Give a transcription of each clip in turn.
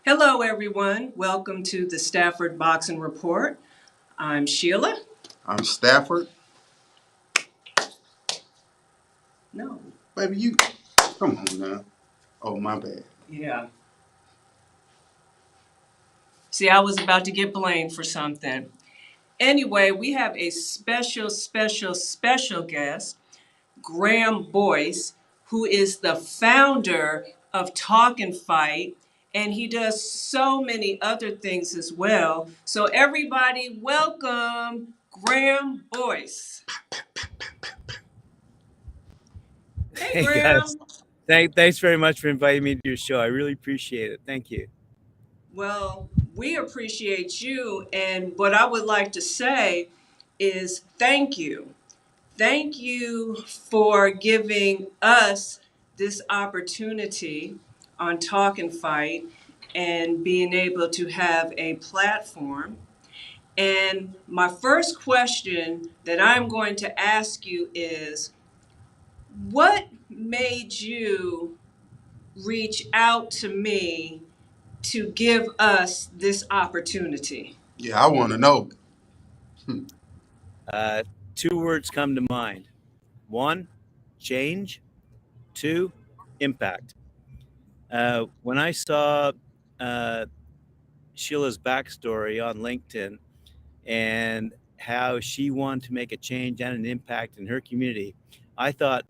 Hello, everyone. Welcome to the Stafford Boxing Report. I'm Sheila. I'm Stafford. No. Baby, you come on now. Oh, my bad. Yeah. See, I was about to get blamed for something. Anyway, we have a special guest, Graeme Boyce, who is the founder of Talkin Fight, and he does so many other things as well. So, everybody, welcome Graeme Boyce. Hey, Hey guys, Graeme. thanks very much for inviting me to your show. I really appreciate it. Thank you. Well, we appreciate you. And what I would like to say is thank you. Thank you for giving us this opportunity on Talk and Fight and being able to have a platform. And my first question that I'm going to ask you is what made you reach out to me to give us this opportunity? Yeah, I want to know. Uh, Two words come to mind: one, change; two, impact. When I saw uh, Sheila's backstory on LinkedIn and how she wanted to make a change and an impact in her community, I thought,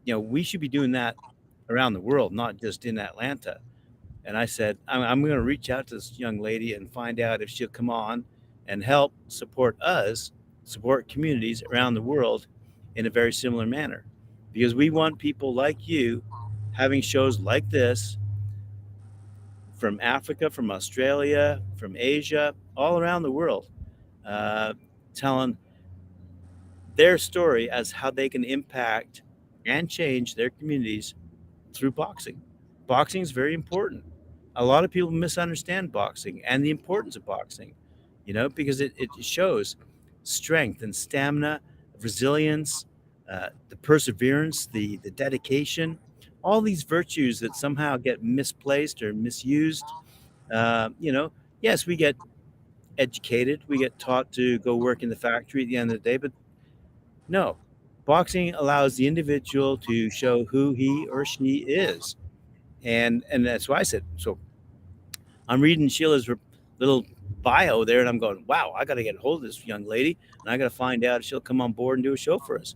we should be doing that around the world, not just in Atlanta. And I said, I'm going to reach out to this young lady and find out if she'll come on and help support us, support communities around the world in a very similar manner. Because we want people like you having shows like this from Africa, from Australia, from Asia, all around the world, uh, telling their story as how they can impact and change their communities through boxing. Boxing is very important. A lot of people misunderstand boxing and the importance of boxing, because it shows strength and stamina, resilience, the perseverance, the dedication, all these virtues that somehow get misplaced or misused. Yes, we get educated, we get taught to go work in the factory at the end of the day, but no, boxing allows the individual to show who he or she is, and that's why I said so. I'm reading Sheila's little bio there, and I'm going, wow, I got to get a hold of this young lady, and I got to find out if she'll come on board and do a show for us.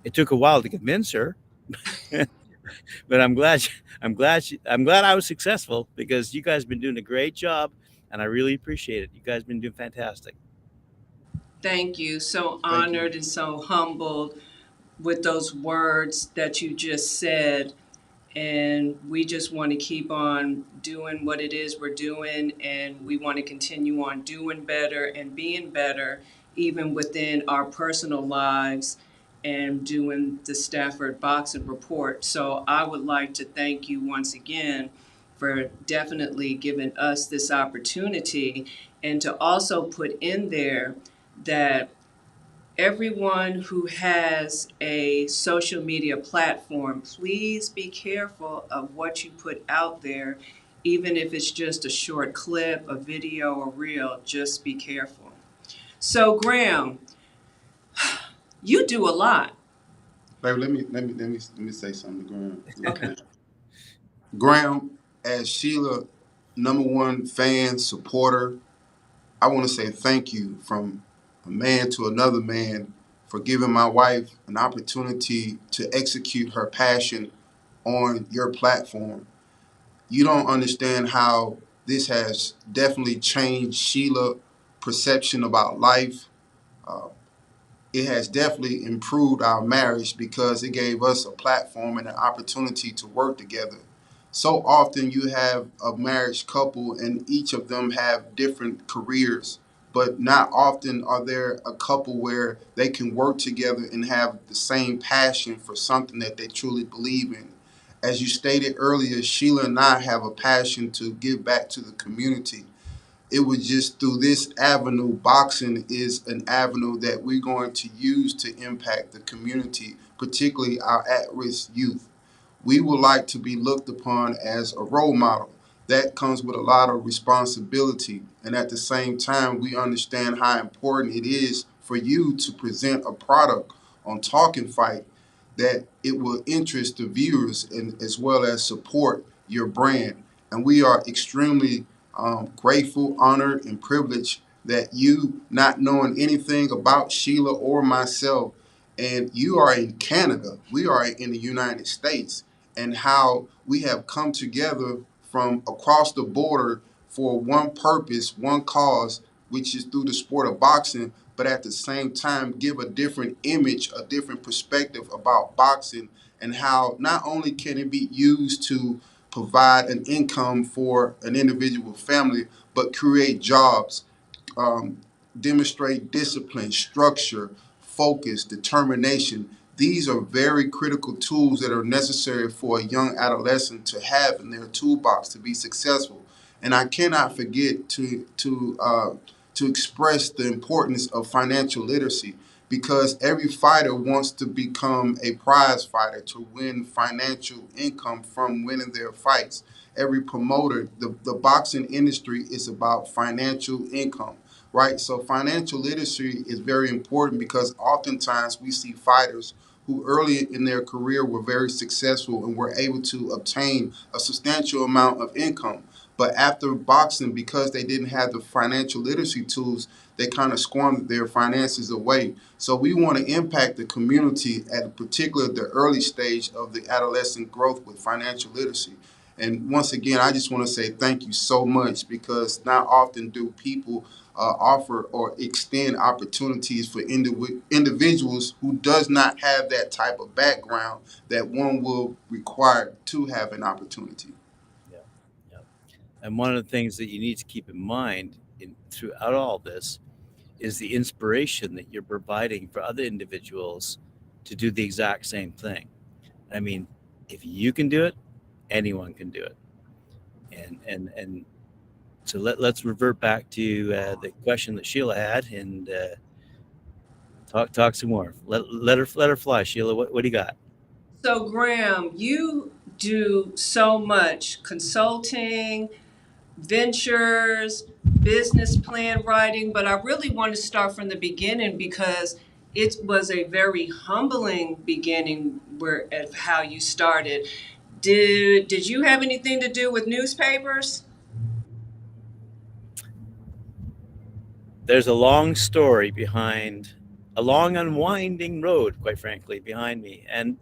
It took a while to convince her, but I'm glad I was successful because you guys have been doing a great job, and I really appreciate it. You guys have been doing fantastic. Thank you. So Thank you. honored and so humbled with those words that you just said. And we just want to keep on doing what it is we're doing. And we want to continue on doing better and being better, even within our personal lives and doing the Stafford Boxing Report. So I would like to thank you once again for definitely giving us this opportunity and to also put in there that everyone who has a social media platform, please be careful of what you put out there, even if it's just a short clip, a video, or reel, just be careful. So, Graeme, you do a lot. Baby, let me say something to Graham real Okay. quick. Graham, as Sheila #1 fan, supporter, I want to say thank you from a man to another man for giving my wife an opportunity to execute her passion on your platform. You don't understand how this has definitely changed Sheila' perception about life. Uh, it has definitely improved our marriage because it gave us a platform and an opportunity to work together. So often you have a marriage couple and each of them have different careers, but not often are there a couple where they can work together and have the same passion for something that they truly believe in. As you stated earlier, Sheila and I have a passion to give back to the community. It was just through this avenue, boxing is an avenue that we're going to use to impact the community, particularly our at risk youth. We would like to be looked upon as a role model. that comes with a lot of responsibility. And at the same time, we understand how important it is for you to present a product on Talking Fight that it will interest the viewers and as well as support your brand. And we are extremely grateful, honored, and privileged that you, not knowing anything about Sheila or myself, and you are in Canada, we are in the United States, and how we have come together from across the border for one purpose, one cause, which is through the sport of boxing, but at the same time give a different image, a different perspective about boxing, and how not only can it be used to provide an income for an individual family, but create jobs, um, demonstrate discipline, structure, focus, determination. These are very critical tools that are necessary for a young adolescent to have in their toolbox to be successful. And I cannot forget to express the importance of financial literacy, because every fighter wants to become a prize fighter to win financial income from winning their fights. Every promoter, the boxing industry is about financial income, right? So financial literacy is very important because oftentimes we see fighters who early in their career were very successful and were able to obtain a substantial amount of income. But after boxing, because they didn't have the financial literacy tools, they kind of squandered their finances away. So we want to impact the community at particular the early stage of the adolescent growth with financial literacy. And once again, I just want to say thank you so much, because not often do people offer or extend opportunities for individuals who does not have that type of background that one will require to have an opportunity. Yeah, yeah. And one of the things that you need to keep in mind throughout all this is the inspiration that you're providing for other individuals to do the exact same thing. I mean, if you can do it, anyone can do it. And so let's revert back to the question that Sheila had and talk some more. Let her fly, Sheila. What do you got? So, Graham, you do so much consulting, ventures, business plan writing, but I really want to start from the beginning because it was a very humbling beginning where of how you started. Did you have anything to do with newspapers? There's a long story behind a long unwinding road, quite frankly, behind me and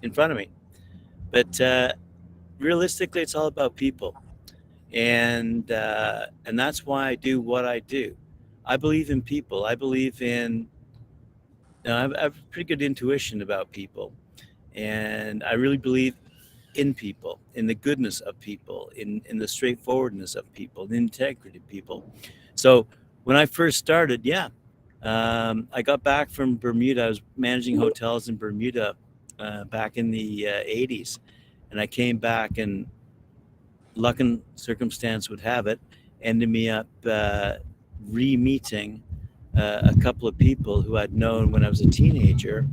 in front of me. But realistically, it's all about people, and that's why I do what I do. I believe in people. I believe in. I have pretty good intuition about people, and I really believe in people, in the goodness of people, in the straightforwardness of people, the integrity of people. So when I first started, yeah, I got back from Bermuda. I was managing hotels in Bermuda back in the 80s. And I came back, and luck and circumstance would have it, ended me up re meeting a couple of people who I'd known when I was a teenager,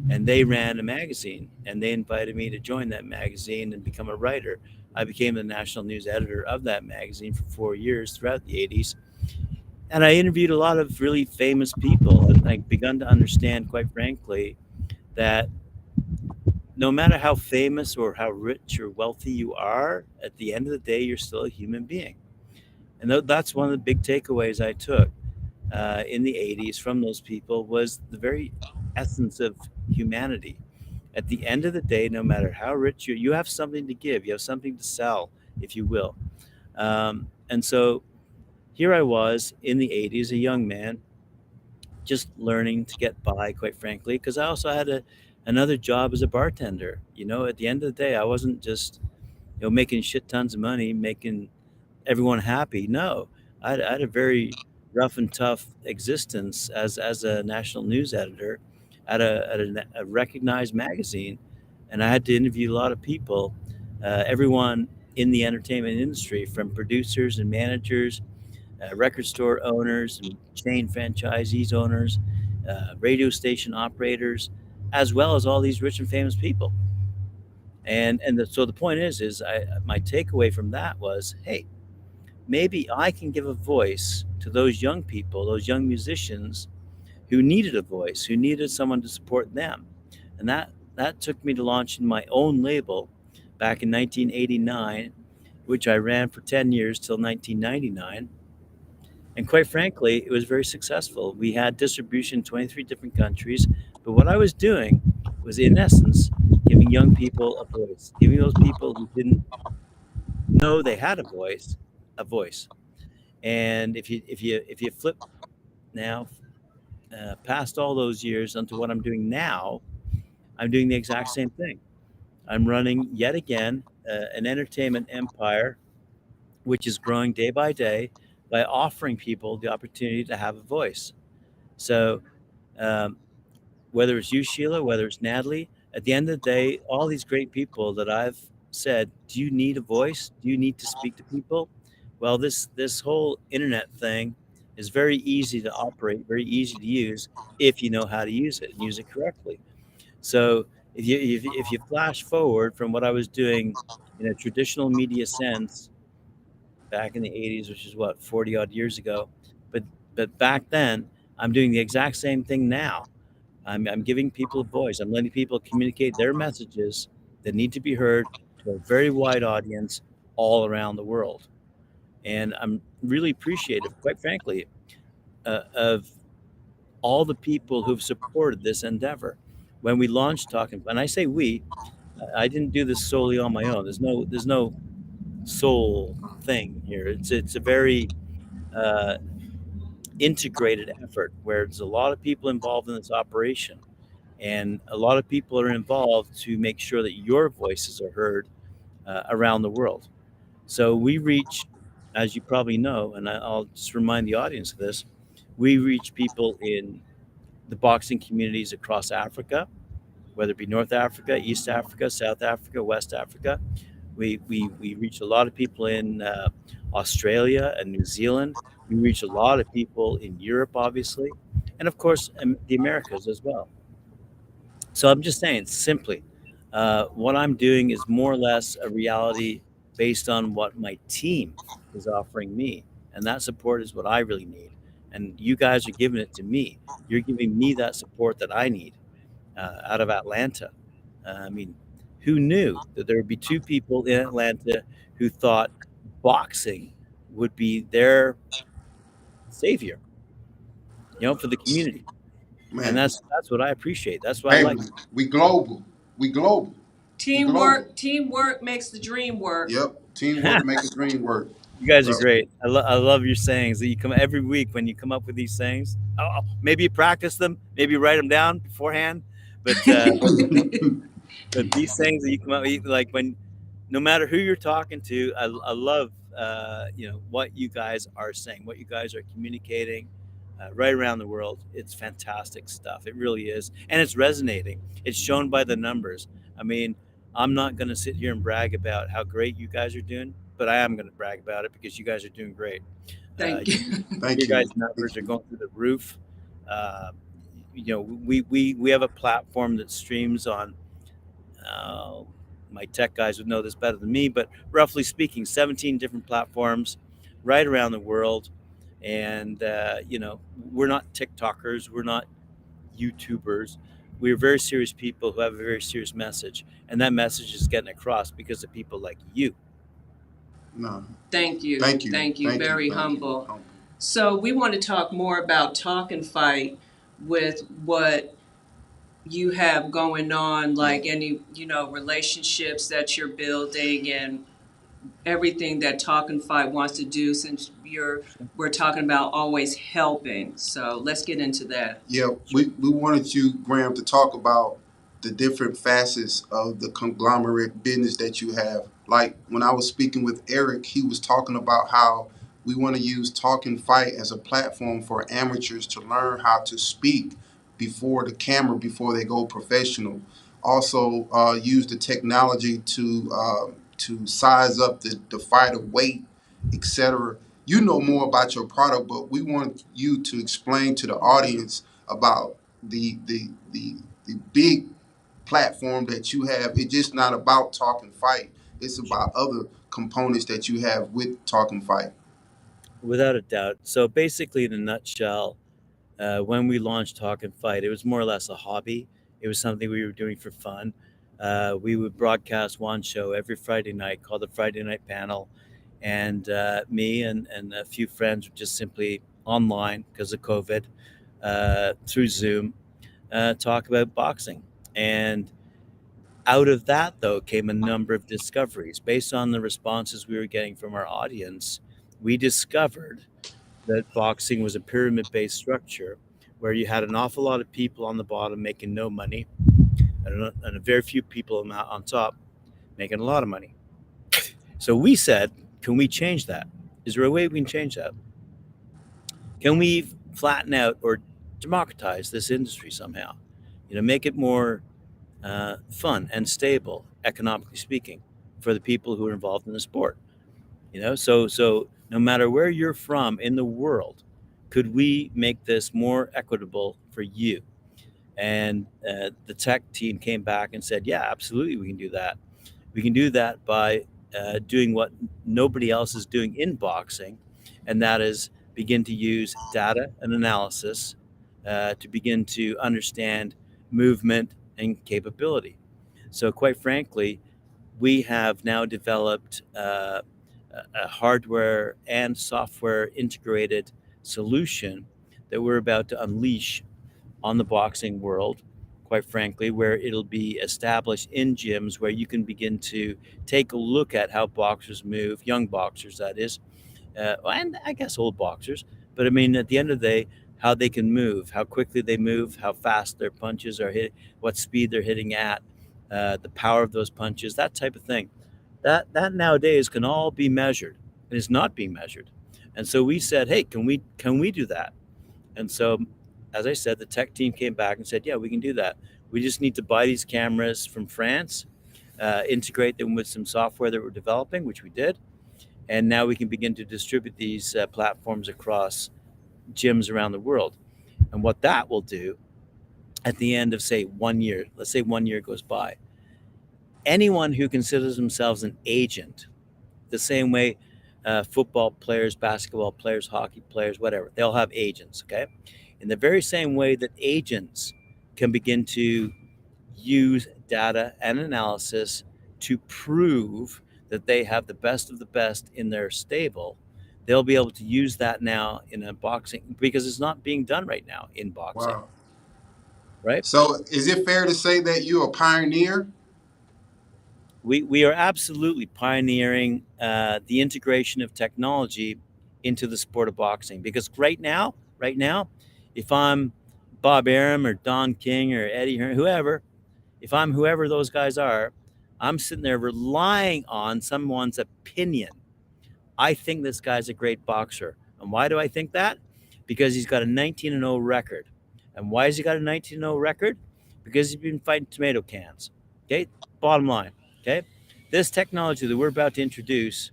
and they ran a magazine, and they invited me to join that magazine and become a writer. I became the national news editor of that magazine for 4 years throughout the 80s. And I interviewed a lot of really famous people, and I begun to understand, quite frankly, that no matter how famous or how rich or wealthy you are, at the end of the day, you're still a human being. And that's one of the big takeaways I took in the 80s from those people was the very essence of humanity. At the end of the day, no matter how rich you have something to give, you have something to sell, if you will. And so here I was in the 80s, a young man, just learning to get by, quite frankly, because I also had another job as a bartender. At the end of the day, I wasn't just making shit tons of money, making everyone happy. No, I had a very rough and tough existence as a national news editor at a recognized magazine, and I had to interview a lot of people, everyone in the entertainment industry, from producers and managers, record store owners and chain franchisees owners, radio station operators, as well as all these rich and famous people. So the point is my takeaway from that was, hey, maybe I can give a voice to those young people, those young musicians who needed a voice, who needed someone to support them. And that took me to launching my own label back in 1989, which I ran for 10 years till 1999. And quite frankly, it was very successful. We had distribution in 23 different countries. But what I was doing was, in essence, giving young people a voice, giving those people who didn't know they had a voice. And if you flip now past all those years onto what I'm doing now, I'm doing the exact same thing. I'm running yet again an entertainment empire, which is growing day by day by offering people the opportunity to have a voice. So, um, whether it's you, Sheila, whether it's Natalie, at the end of the day, all these great people that I've said, do you need a voice? Do you need to speak to people? Well, this whole internet thing is very easy to operate, very easy to use if you know how to use it and use it correctly. So if you flash forward from what I was doing in a traditional media sense back in the 80s, which is what, 40 odd years ago, but back then I'm doing the exact same thing now. I'm giving people a voice. I'm letting people communicate their messages that need to be heard to a very wide audience all around the world. And I'm really appreciative, quite frankly, of all the people who've supported this endeavor. When we launched Talking, and I say we, I didn't do this solely on my own. There's no sole thing here. It's a very uh, integrated effort where there's a lot of people involved in this operation, and a lot of people are involved to make sure that your voices are heard around the world. So we reach, as you probably know, and I'll just remind the audience of this, we reach people in the boxing communities across Africa, whether it be North Africa, East Africa, South Africa, West Africa. We reach a lot of people in Australia and New Zealand. We reach a lot of people in Europe, obviously, and of course, the Americas as well. So I'm just saying, simply, what I'm doing is more or less a reality based on what my team is offering me, and that support is what I really need. And you guys are giving it to me. You're giving me that support that I need out of Atlanta. I mean, who knew that there would be two people in Atlanta who thought boxing would be their savior, for the community? And Man, that's what I appreciate. That's what I hey, like. we global. We global. We global. Teamwork makes the dream work. Yep. Teamwork make a dream work. You guys are Well, great. I love your sayings that you come every week when you come up with these sayings. Maybe you practice them, maybe you write them down beforehand, but but these sayings that you come up with, like when, no matter who you're talking to, I love what you guys are saying, what you guys are communicating right around the world. It's fantastic stuff. It really is, and it's resonating. It's shown by the numbers. I mean, I'm not going to sit here and brag about how great you guys are doing, but I am going to brag about it because you guys are doing great. Thank you. thank Your you. guys' Thank numbers are you. going through the roof. Uh, we have a platform that streams on. Uh, my tech guys would know this better than me, but roughly speaking, 17 different platforms right around the world. And we're not TikTokers, we're not YouTubers. We're very serious people who have a very serious message, and that message is getting across because of people like you. No. Thank you. Thank you. Thank you. Thank you. Very Thank you. humble. Humble. So we want to talk more about Talk and Fight with what you have going on, Yeah. like any, relationships that you're building and everything that Talk and Fight wants to do since we're talking about always helping. So let's get into that. Yeah, Sure. we wanted you, Graham, to talk about the different facets of the conglomerate business that you have. Like when I was speaking with Eric, he was talking about how we want to use Talk and Fight as a platform for amateurs to learn how to speak before the camera before they go professional. Also, use the technology to size up the fighter weight, etc. You know more about your product, but we want you to explain to the audience about the big platform that you have. It's just not about talking fight. It's Sure. about other components that you have with talking fight. Without a doubt. So basically, in a nutshell, when we launched Talk and Fight, it was more or less a hobby. It was something we were doing for fun. We would broadcast one show every Friday night called the Friday Night Panel. And me and a few friends would just simply online because of COVID through Zoom talk about boxing. And out of that, though, came a number of discoveries. Based on the responses we were getting from our audience, we discovered that boxing was a pyramid based structure where you had an awful lot of people on the bottom making no money and a very few people on top making a lot of money. So we said, can we change that? Is there a way we can change that? Can we flatten out or democratize this industry somehow? Make it more fun and stable, economically speaking, for the people who are involved in the sport. So no matter where you're from in the world, could we make this more equitable for you? And the tech team came back and said, yeah, absolutely, we can do that. We can do that by doing what nobody else is doing in boxing, and that is begin to use data and analysis to begin to understand movement and capability. So quite frankly, we have now developed a hardware and software integrated solution that we're about to unleash on the boxing world, quite frankly, where it'll be established in gyms where you can begin to take a look at how boxers move, young boxers, that is, and I guess old boxers. But I mean, at the end of the day, how they can move, how quickly they move, how fast their punches are hit, what speed they're hitting at, the power of those punches, that type of thing. That nowadays can all be measured, and it's not being measured. And so we said, hey, can we do that? And so, as I said, the tech team came back and said, yeah, we can do that. We just need to buy these cameras from France, integrate them with some software that we're developing, which we did, and now we can begin to distribute these platforms across gyms around the world. And what that will do at the end of, say, 1 year, let's say 1 year goes by, anyone who considers themselves an agent, the same way football players, basketball players, hockey players, whatever, they'll have agents, okay? In the very same way that agents can begin to use data and analysis to prove that they have the best of the best in their stable, they'll be able to use that now in a boxing because it's not being done right now in boxing, Wow. right? So is it fair to say that you're a pioneer? We are absolutely pioneering the integration of technology into the sport of boxing because right now, if I'm Bob Arum or Don King or Eddie Hearn, whoever, if I'm whoever those guys are, I'm sitting there relying on someone's opinion. I think this guy's a great boxer. And why do I think that? Because he's got a 19-0 record. And why has he got a 19-0 record? Because he's been fighting tomato cans. Okay? Bottom line. Okay? This technology that we're about to introduce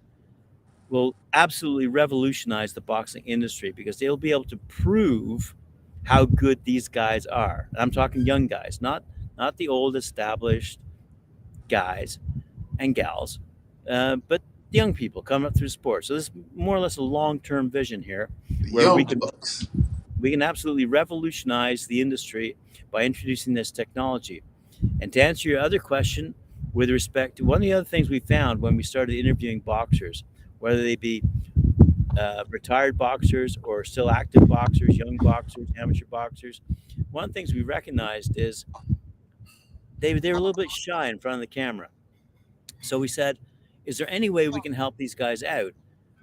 will absolutely revolutionize the boxing industry because they'll be able to prove how good these guys are. And I'm talking young guys, not the old established guys and gals, but young people coming up through sports. So this is more or less a long-term vision here, The where we Young can Bucks. we can absolutely revolutionize the industry by introducing this technology. And to answer your other question, with respect to one of the other things we found when we started interviewing boxers, whether they be retired boxers or still active boxers, young boxers, amateur boxers, one of the things we recognized is they were a little bit shy in front of the camera. So we said, is there any way we can help these guys out?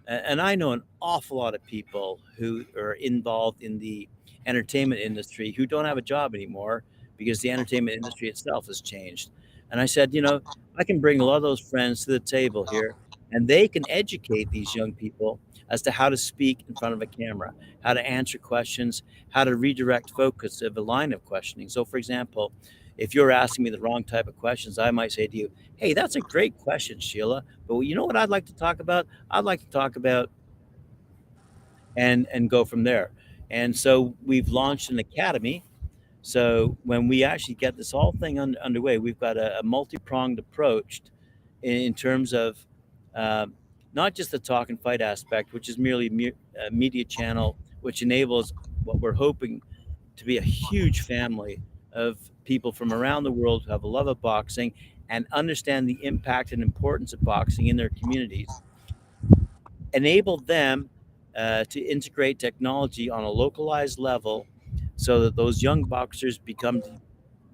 And I know an awful lot of people who are involved in the entertainment industry who don't have a job anymore because the entertainment industry itself has changed. And I said, I can bring a lot of those friends to the table here and they can educate these young people as to how to speak in front of a camera, how to answer questions, how to redirect focus of a line of questioning. So, for example, if you're asking me the wrong type of questions, I might say to you, hey, that's a great question, Sheila. But you know what I'd like to talk about? I'd like to talk about and go from there. And so we've launched an academy So when we actually get this whole thing underway, we've got a multi-pronged approach in terms of um, not just the talk and fight aspect, which is merely a media channel, which enables what we're hoping to be a huge family of people from around the world who have a love of boxing and understand the impact and importance of boxing in their communities, enable them to integrate technology on a localized level so that those young boxers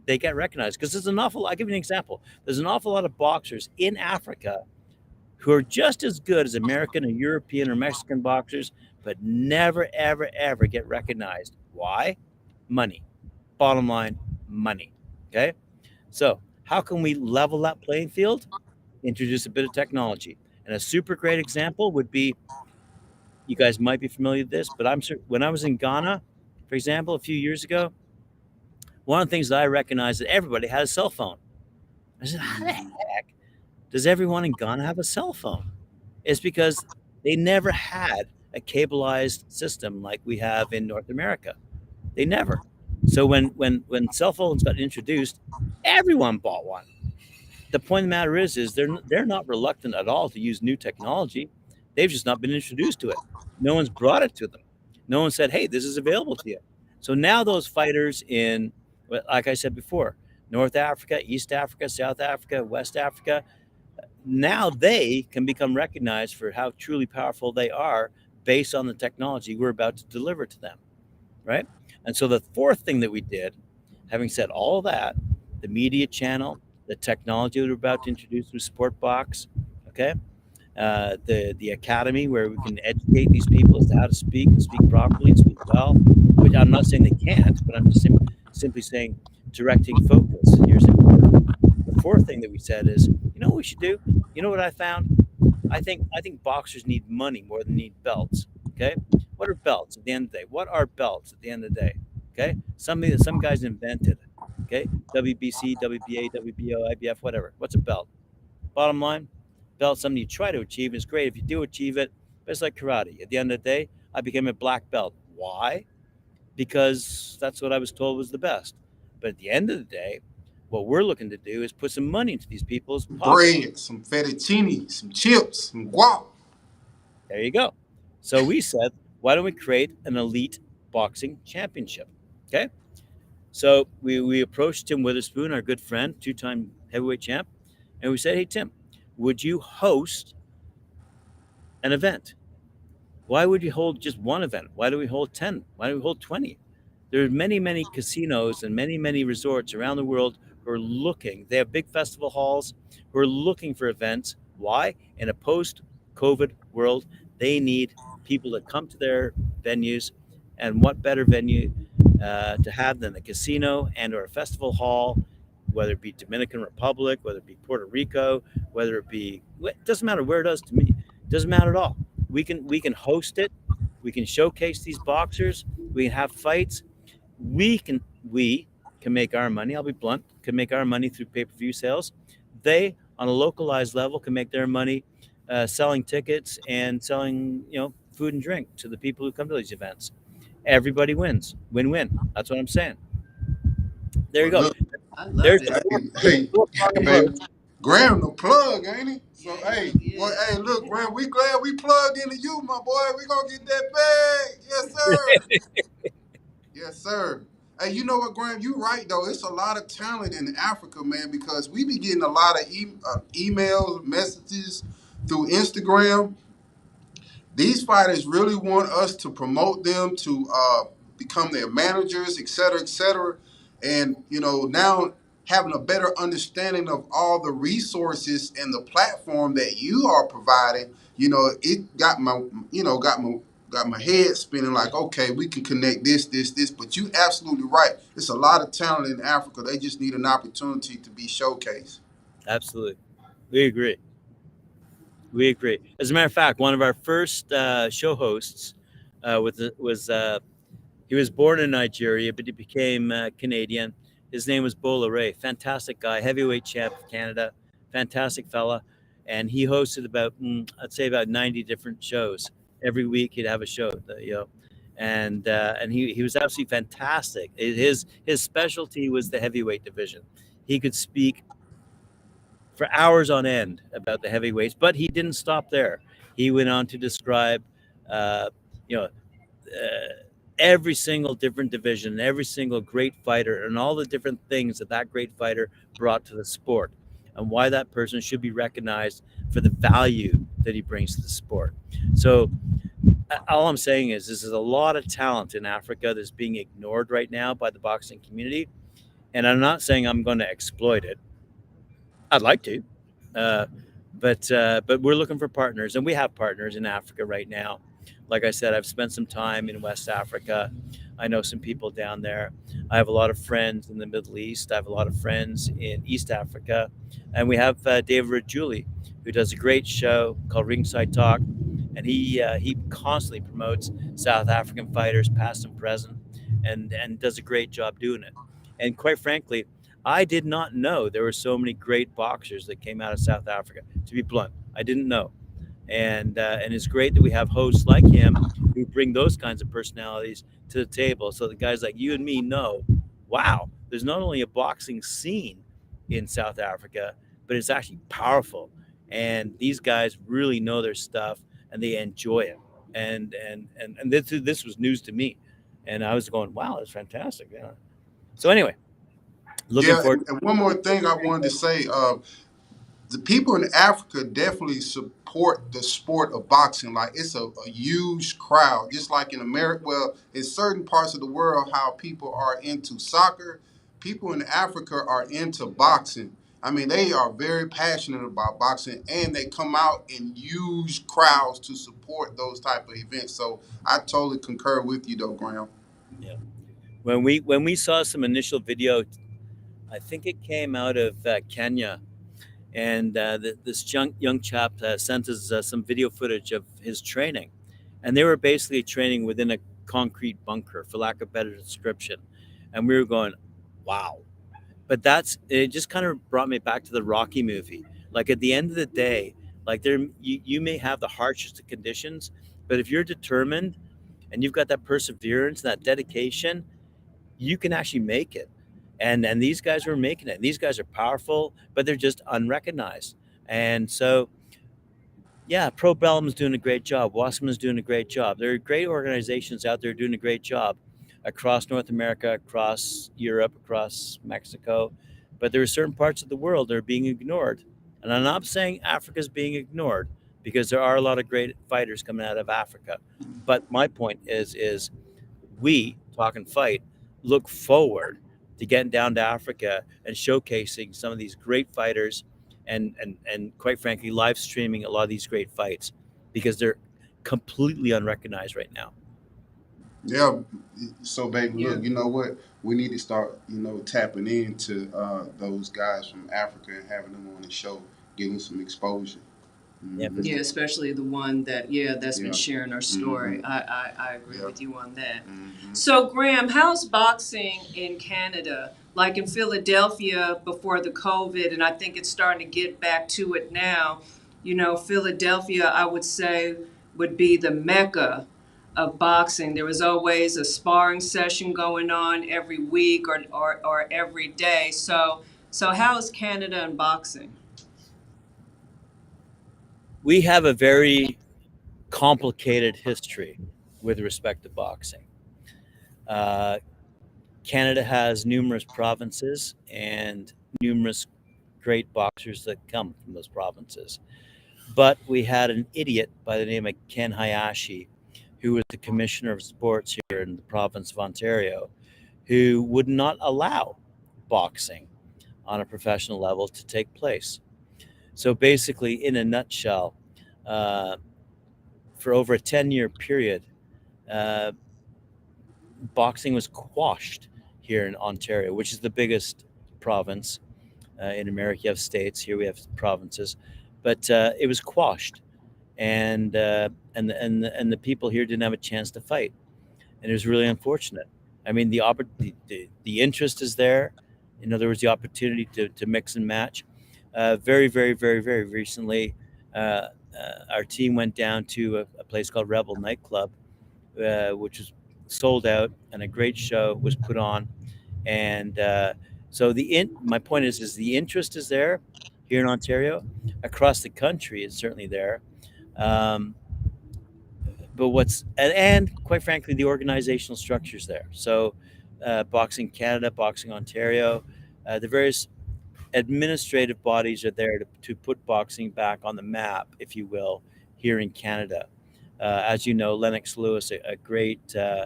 they get recognized. Because there's an awful, I'll give you an example. There's an awful lot of boxers in Africa who are just as good as American or European or Mexican boxers, but never, ever, ever get recognized. Why? Money. Bottom line, money. Okay. So, how can we level that playing field? Introduce a bit of technology. And a super great example would be, you guys might be familiar with this, but when I was in Ghana, for example, a few years ago, one of the things that I recognized that everybody had a cell phone. I said, how the Mhm. heck does everyone in Ghana have a cell phone? It's because they never had a cableized system like we have in North America. They never. So when cell phones got introduced, everyone bought one. The point of the matter is they're not reluctant at all to use new technology. They've just not been introduced to it. No one's brought it to them. No one said, "Hey, this is available to you." So now those fighters in, well, like I said before, North Africa, East Africa, South Africa, West Africa, now they can become recognized for how truly powerful they are based on the technology we're about to deliver to them, right? And so the fourth thing that we did, having said all that, the media channel, the technology that we're about to introduce through Support Box, okay, the academy where we can educate these people as to how to speak and speak properly and speak well, which I'm not saying they can't, but I'm just simply saying directing focus here is important. The fourth thing that we said is, you know what we should do? You know what I found? I think boxers need money more than need belts. Okay, what are belts at the end of the day? What are belts at the end of the day? Okay, something that some guys invented. Okay, WBC, WBA, WBO, IBF, whatever. What's a belt? Bottom line, belt something you try to achieve is great if you do achieve it. But it's like karate. At the end of the day, I became a black belt. Why? Because that's what I was told was the best. But at the end of the day, what we're looking to do is put some money into these people's pockets. Bread, some fettuccine, some chips, some guac. There you go. So we said, why don't we create an elite boxing championship? Okay. So we approached Tim Witherspoon, our good friend, two-time heavyweight champ, and we said, hey, Tim, would you host an event? Why would you hold just one event? Why do we hold 10? Why do we hold 20? There are many, many casinos and many, many resorts around the world who are looking. They have big festival halls who are looking for events. Why? In a post COVID world, they need people to come to their venues. And what better venue to have than a casino and or a festival hall, whether it be Dominican Republic, whether it be Puerto Rico, whether it be, it doesn't matter where it is to me. It doesn't matter at all. We can host it. We can showcase these boxers. We can have fights. We can make our money. I'll be blunt. Can make our money through pay-per-view sales. They, on a localized level, can make their money selling tickets and selling, food and drink to the people who come to these events. Everybody wins. Win-win. That's what I'm saying. There you But go. look, I love There's the it. fourth, hey, there's the fourth prong hey, baby, approach. Graham the plug, ain't he? So, Yeah, hey, he boy, is. hey, look, Graham, we glad we plugged into you, my boy. We gonna get that bag. Yes, sir. Yes, sir. Hey, you know what, Graham? You right though. It's a lot of talent in Africa, man, because we be getting a lot of emails, messages through Instagram. These fighters really want us to promote them to become their managers, et cetera, et cetera. And, now having a better understanding of all the resources and the platform that you are providing, it got my head spinning like, okay, we can connect this. But you absolutely right. It's a lot of talent in Africa. They just need an opportunity to be showcased. Absolutely. We agree. We agree. As a matter of fact, one of our first show hosts he was born in Nigeria, but he became Canadian. His name was Bola Ray. Fantastic guy, heavyweight champ of Canada, fantastic fella, and he hosted about I'd say about 90 different shows every week. He'd have a show, and he was absolutely fantastic. His specialty was the heavyweight division. He could speak for hours on end about the heavyweights, but he didn't stop there. He went on to describe, uh, you know, every single different division, every single great fighter, and all the different things that that great fighter brought to the sport, and why that person should be recognized for the value that he brings to the sport. So all I'm saying is, this is a lot of talent in Africa that's being ignored right now by the boxing community, and I'm not saying I'm going to exploit it. I'd like to, uh, but we're looking for partners, and we have partners in Africa right now. Like I said, I've spent some time in West Africa. I know some people down there. I have a lot of friends in the Middle East. I have a lot of friends in East Africa, and we have David Rajuli, who does a great show called Ringside Talk, and he constantly promotes South African fighters, past and present, and does a great job doing it. And quite frankly, I did not know there were so many great boxers that came out of South Africa. To be blunt, I didn't know, and it's great that we have hosts like him who bring those kinds of personalities to the table, so that guys like you and me know, wow, there's not only a boxing scene in South Africa, but it's actually powerful, and these guys really know their stuff and they enjoy it, and this was news to me, and I was going, wow, that's fantastic. Yeah. So anyway, looking Yeah, forward. and one more thing I wanted to say. The people in Africa definitely support the sport of boxing. Like, it's a huge crowd, just like in America. Well, in certain parts of the world, how people are into soccer, people in Africa are into boxing. I mean, they are very passionate about boxing, and they come out in huge crowds to support those type of events. So I totally concur with you, though, Graham. Yeah. When we saw some initial video, I think it came out of Kenya, and this young chap sent us some video footage of his training, and they were basically training within a concrete bunker, for lack of better description, and we were going, wow. But that's it. Just kind of brought me back to the Rocky movie. Like, at the end of the day, like, you may have the harshest of conditions, but if you're determined and you've got that perseverance, that dedication, you can actually make it. And these guys were making it. These guys are powerful, but they're just unrecognized. And so, yeah, Pro Bellum's doing a great job. Wasserman's doing a great job. There are great organizations out there doing a great job across North America, across Europe, across Mexico. But there are certain parts of the world that are being ignored. And I'm not saying Africa's being ignored, because there are a lot of great fighters coming out of Africa. But my point is we, Talk and Fight, look forward to getting down to Africa and showcasing some of these great fighters, and quite frankly, live streaming a lot of these great fights, because they're completely unrecognized right now. Yeah. So, baby, Yeah. look, you know what? We need to start, tapping into those guys from Africa and having them on the show, getting some exposure. Yeah, for Hmm. Yeah, sure. especially the one that, yeah, that's been Yeah. sharing our Hmm. story. I agree Yeah. with you on that. Hmm. So, Graham, how's boxing in Canada? Like in Philadelphia before the COVID, and I think it's starting to get back to it now. You know, Philadelphia, I would say, would be the mecca of boxing. There was always a sparring session going on every week or every day. So how is Canada in boxing? We have a very complicated history with respect to boxing. Uh, Canada has numerous provinces and numerous great boxers that come from those provinces. But we had an idiot by the name of Ken Hayashi, who was the commissioner of sports here in the province of Ontario, who would not allow boxing on a professional level to take place. So basically, in a nutshell, uh, for over a 10-year period, uh, boxing was quashed here in Ontario, which is the biggest province in America. You have states, here we have provinces, but it was quashed, and the people here didn't have a chance to fight, and it was really unfortunate. I mean, the interest is there. There was the opportunity to mix and match. Very, very, very, very recently, our team went down to a place called Rebel Nightclub, which was sold out, and a great show was put on. And so my point is the interest is there here in Ontario, across the country. It's certainly there. Um, but and quite frankly, the organizational structure's there. So, Boxing Canada, Boxing Ontario, the various administrative bodies are there to put boxing back on the map, if you will, here in Canada. As you know, Lennox Lewis, a great, I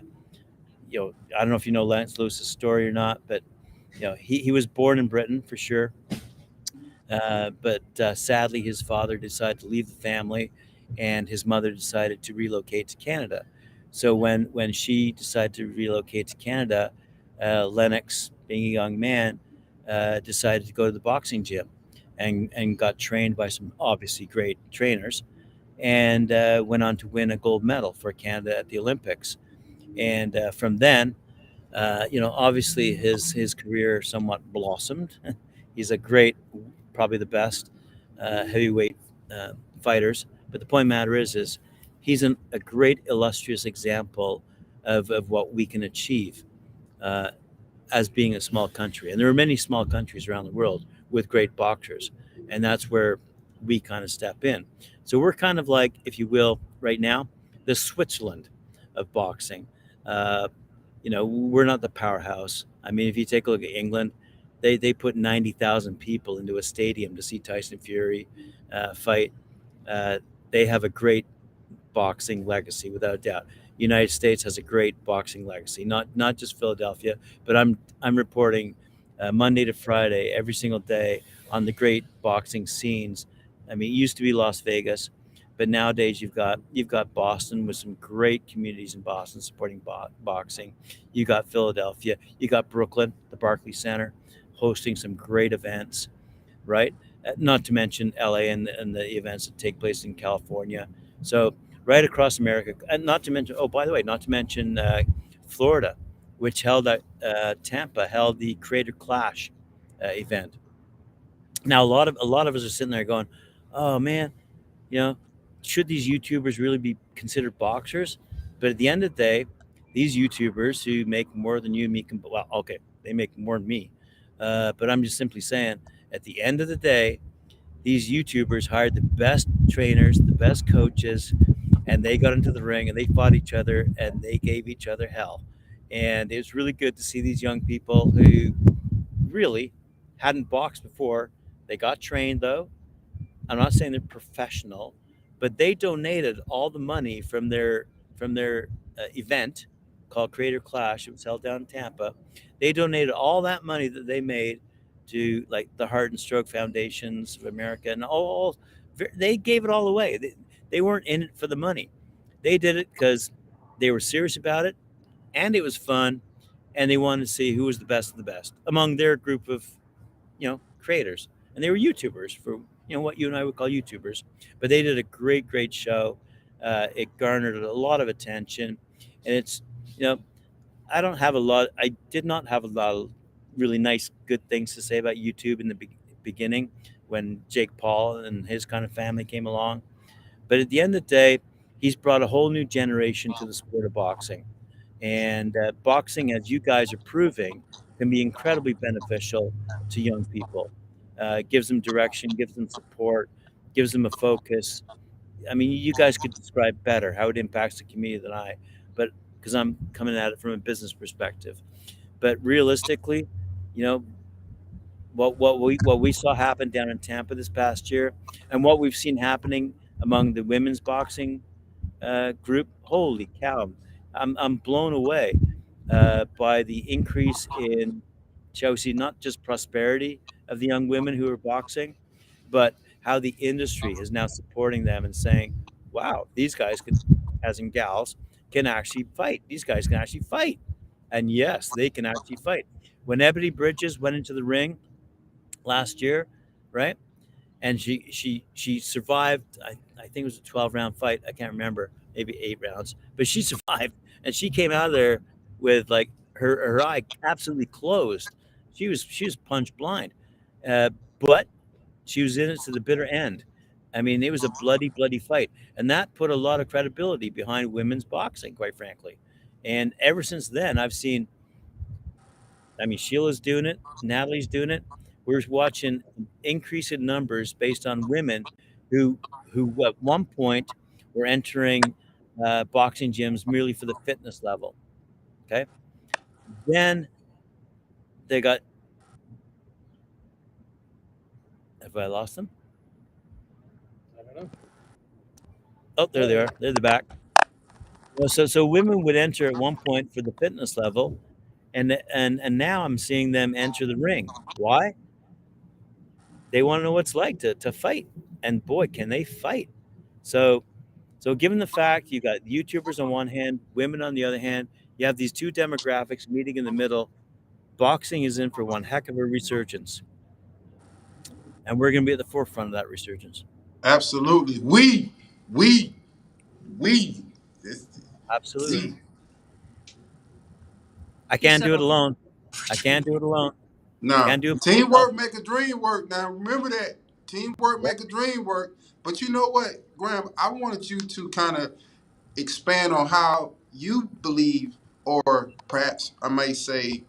don't know if you know Lennox Lewis's story or not, but he was born in Britain for sure. But sadly, his father decided to leave the family, and his mother decided to relocate to Canada. So when she decided to relocate to Canada, Lennox, being a young man, decided to go to the boxing gym, and got trained by some obviously great trainers, and went on to win a gold medal for Canada at the Olympics. And from then, obviously his career somewhat blossomed. He's a great, probably the best heavyweight uh, fighters. But the point of the matter is he's a great illustrious example of what we can achieve uh, as being a small country. And there are many small countries around the world with great boxers, and that's where we kind of step in. So we're kind of like, if you will, right now, the Switzerland of boxing. Uh, we're not the powerhouse. I mean, if you take a look at England, they put 90,000 people into a stadium to see Tyson Fury fight. Uh, they have a great boxing legacy, without a doubt. United States has a great boxing legacy, not just Philadelphia, but I'm reporting Monday to Friday, every single day, on the great boxing scenes. I mean, it used to be Las Vegas, but nowadays you've got Boston with some great communities in Boston supporting boxing. You got Philadelphia, you got Brooklyn, the Barclays Center, hosting some great events, right? Not to mention LA and the events that take place in California. So right across America, and not to mention, oh, by the way, not to mention Florida, which held Tampa held the Creator Clash event. Now a lot of us are sitting there going, oh man, you know, should these YouTubers really be considered boxers? But at the end of the day, these YouTubers who make more than you and me can, well, okay, they make more than me, but I'm just simply saying, at the end of the day, these YouTubers hired the best trainers, the best coaches, and they got into the ring and they fought each other and they gave each other hell. And it was really good to see these young people who really hadn't boxed before. They got trained though. I'm not saying they're professional, but they donated all the money from their event called Creator Clash. It was held down in Tampa. They donated all that money that they made to like the Heart and Stroke Foundations of America, and all they gave it all away. They weren't in it for the money. They did it because they were serious about it, and it was fun, and they wanted to see who was the best of the best among their group of creators, and they were YouTubers for what you and I would call YouTubers, but they did a great show. It garnered a lot of attention, and it's you know I don't have a lot. I did not have a lot of really nice, good things to say about YouTube in the beginning when Jake Paul and his kind of family came along. But at the end of the day, he's brought a whole new generation to the sport of boxing. And boxing, as you guys are proving, can be incredibly beneficial to young people. Gives them direction, gives them support, gives them a focus. I mean, you guys could describe better how it impacts the community than I, but because I'm coming at it from a business perspective. But realistically, you know, what we saw happen down in Tampa this past year, and what we've seen happening among the women's boxing group, holy cow, I'm blown away by the increase in, shall we see, not just prosperity of the young women who are boxing, but how the industry is now supporting them and saying, wow, these guys can, as in gals, can actually fight. These guys can actually fight. And yes, they can actually fight. When Ebony Bridges went into the ring last year, right? And she survived. I think it was a 12-round fight. I can't remember, maybe 8 rounds, but she survived, and she came out of there with like her eye absolutely closed. She was punch blind, but she was in it to the bitter end. I mean, it was a bloody fight, and that put a lot of credibility behind women's boxing, quite frankly. And ever since then, I've seen, I mean, Sheila's doing it, Natalie's doing it. We're watching increase in numbers based on women who at one point were entering boxing gyms merely for the fitness level. Okay, then they got. Have I lost them? Oh, there they are. They're the back. Well, so women would enter at one point for the fitness level, and now I'm seeing them enter the ring. Why? They want to know what it's like to fight, and boy, can they fight! So given the fact you got YouTubers on one hand, women on the other hand, you have these two demographics meeting in the middle. Boxing is in for one heck of a resurgence, and we're going to be at the forefront of that resurgence. Absolutely. We. It's, Absolutely. see, I can't do it So, alone. I can't do it alone. now Can't do it by myself. teamwork make a dream work. Now remember that teamwork Yep. make a dream work. But you know what, Graham? I wanted you to kind of expand on how you believe, or perhaps I may say,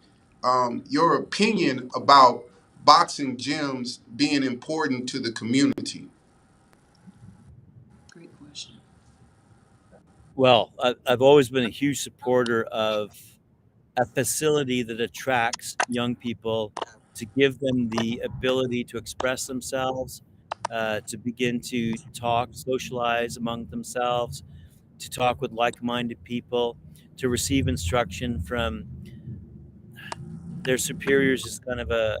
your opinion about boxing gyms being important to the community. great question. Well, I've always been a huge supporter of a facility that attracts young people to give them the ability to express themselves, to begin to talk, socialize among themselves, to talk with like-minded people, to receive instruction from their superiors is kind of a,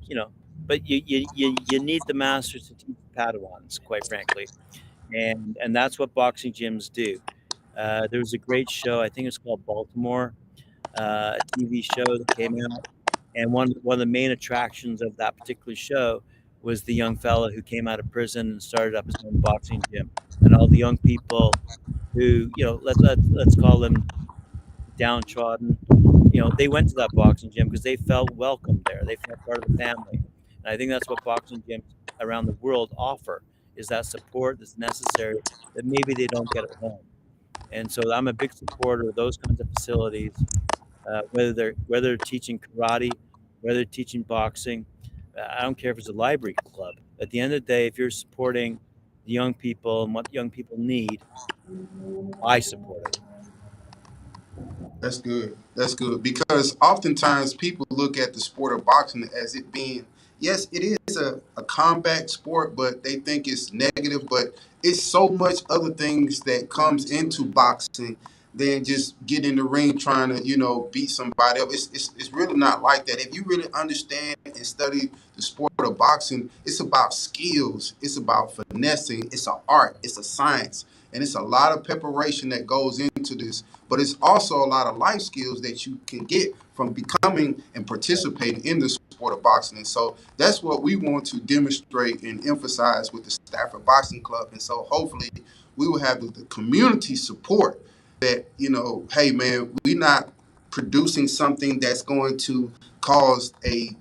you know, but you need the masters to teach the Padawans, quite frankly, and that's what boxing gyms do. There was a great show, I think it's called Baltimore, a TV show that came out, and one of the main attractions of that particular show was the young fella who came out of prison and started up his own boxing gym, and all the young people who, let's call them downtrodden, they went to that boxing gym because they felt welcome there. They felt part of the family, and I think that's what boxing gyms around the world offer, is that support that's necessary that maybe they don't get at home. And so I'm a big supporter of those kinds of facilities, whether they're teaching karate, whether they're teaching boxing. I don't care if it's a library club. At the end of the day, if you're supporting the young people and what young people need, I support it. That's good. That's good. Because oftentimes people look at the sport of boxing as it being, yes, it is a combat sport, but they think it's negative. But it's so much other things that comes into Absolutely. boxing than just get in the ring trying to, beat somebody up. It's really not like that. If you really understand and study the sport of boxing, it's about skills. It's about finessing. It's an art. It's a science. And it's a lot of preparation that goes into this, but it's also a lot of life skills that you can get from becoming and participating in the sport of boxing. And so that's what we want to demonstrate and emphasize with the Stafford Boxing Club. And so hopefully we will have the community support that, hey man, we're not producing something that's going to cause a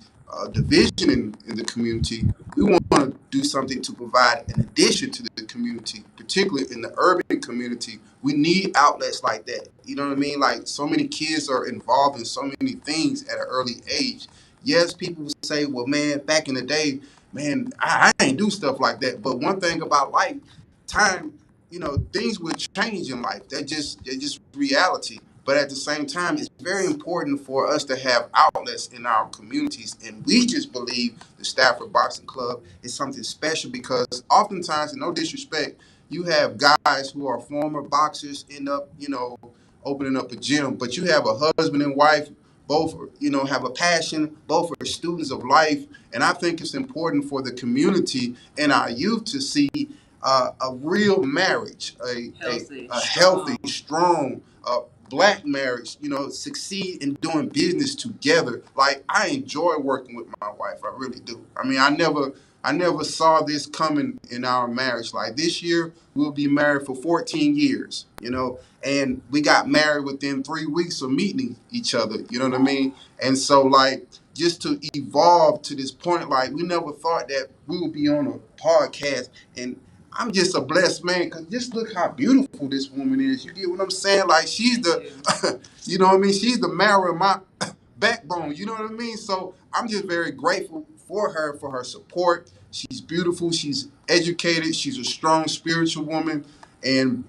division in the community. We want to do something to provide an addition to the community, particularly in the urban community. We need outlets like that. You know what I mean? Like so many kids are involved in so many things at an early age. Yes, people say, well, man, back in the day, man, I ain't do stuff like that. But one thing about life, time, things will change in life. They're just reality. But at the same time, it's very important for us to have outlets in our communities. And we just believe the Stafford Boxing Club is something special because oftentimes, and no disrespect, you have guys who are former boxers end up, opening up a gym. But you have a husband and wife, both, have a passion, both are students of life. And I think it's important for the community and our youth to see a real marriage, Healthy, a healthy, strong. strong, black marriage, succeed in doing business together. Like I enjoy working with my wife. I really do. I mean, I never saw this coming in our marriage. Like this year, we'll be married for 14 years, and we got married within 3 weeks of meeting each other. You know what I mean? And so, like, just to evolve to this point, like, we never thought that we would be on a podcast and I'm just a blessed man because just look how beautiful this woman is. You get what I'm saying? Like she's Thank the, you. you know what I mean? She's the marrow of my backbone. You know what I mean? So I'm just very grateful for her support. She's beautiful. She's educated. She's a strong spiritual woman, and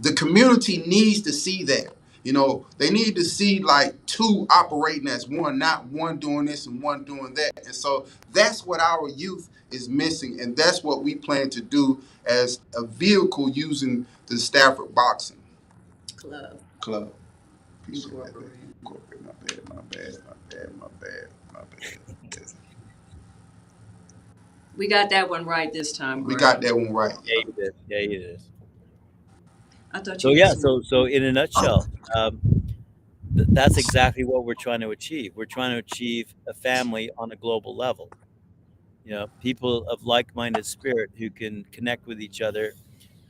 the community needs to see that. You know, they need to see like two operating as one, not one doing this and one doing that. And so that's what our youth is missing, and that's what we plan to do as a vehicle using the Stafford Boxing Club Club. Appreciate that. Incorporated. Incorporate. My bad. My bad. My bad. My bad. My bad. We got that one right this time, We got Graeme. that one right. Yeah, Yeah. you did. Yeah, you did. I thought So you had yeah, some. so in a nutshell, um, that's exactly what we're trying to achieve. We're trying to achieve a family on a global level. You know, people of like-minded spirit who can connect with each other,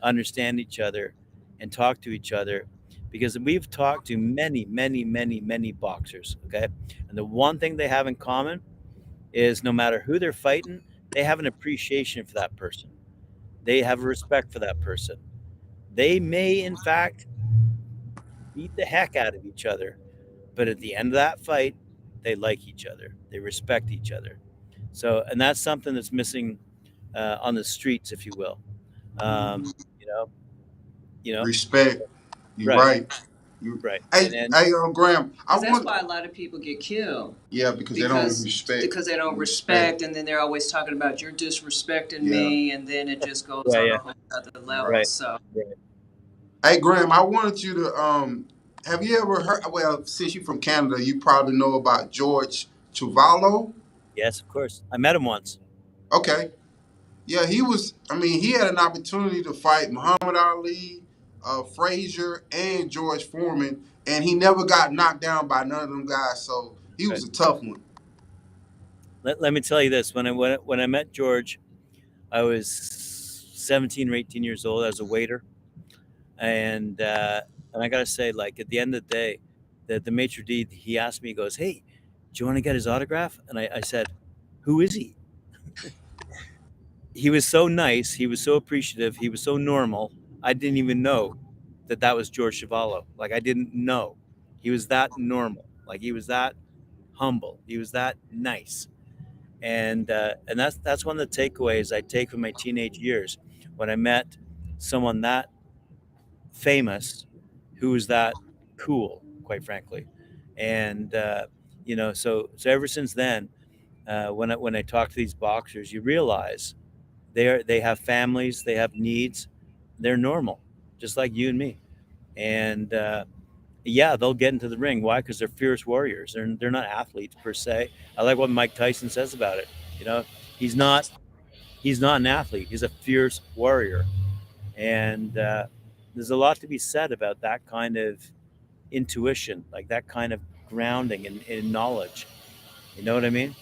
understand each other, and talk to each other. Because we've talked to many, many, many, many boxers. Okay, and the one thing they have in common is no matter who they're fighting, they have an appreciation for that person. They have a respect for that person. They may, in fact, beat the heck out of each other, but at the end of that fight, they like each other. They respect each other. So, and that's something that's missing on the streets, if you will. Um, Mhm. you know, you know, Respect. You right, right. You. right, Hey, and hey, Graham. I Because that's want. why a lot of people get killed Yeah, because they don't because respect. they don't Respect. respect, and then they're always talking about you're disrespecting Yeah. me, and then it just goes yeah, on yeah, a whole other Right. level. right, So right. Hey, Graham, I wanted you to have you ever heard? Well, since you're from Canada, you probably know about George Chuvalo. Yes, of course. I met him once. Okay. Yeah, he was. I mean, he had an opportunity to fight Muhammad Ali, Frazier, and George Foreman, and he never got knocked down by none of them guys. So he Right. was a tough one. Let me tell you this: when I met George, I was 17 or 18 years old. I was a waiter, and I gotta say, like at the end of the day, the maitre d' he asked me, he goes, "Hey, do you want to get his autograph?" And I said, "Who is he?" He was so nice. He was so appreciative. He was so normal. I didn't even know that that was George Chiavallo. Like I didn't know. He was that normal. Like he was that humble. He was that nice. And that's one of the takeaways I take from my teenage years when I met someone that famous who was that cool, quite frankly. And so ever since then, when I talk to these boxers, you realize they have families, they have needs, they're normal, just like you and me. And yeah, they'll get into the ring. Why? Because they're fierce warriors. They're not athletes per se. I like what Mike Tyson says about it. You know, he's not he's not an athlete. He's a fierce warrior, and there's a lot to be said about that kind of intuition, like that kind of grounding in knowledge. You know what I mean?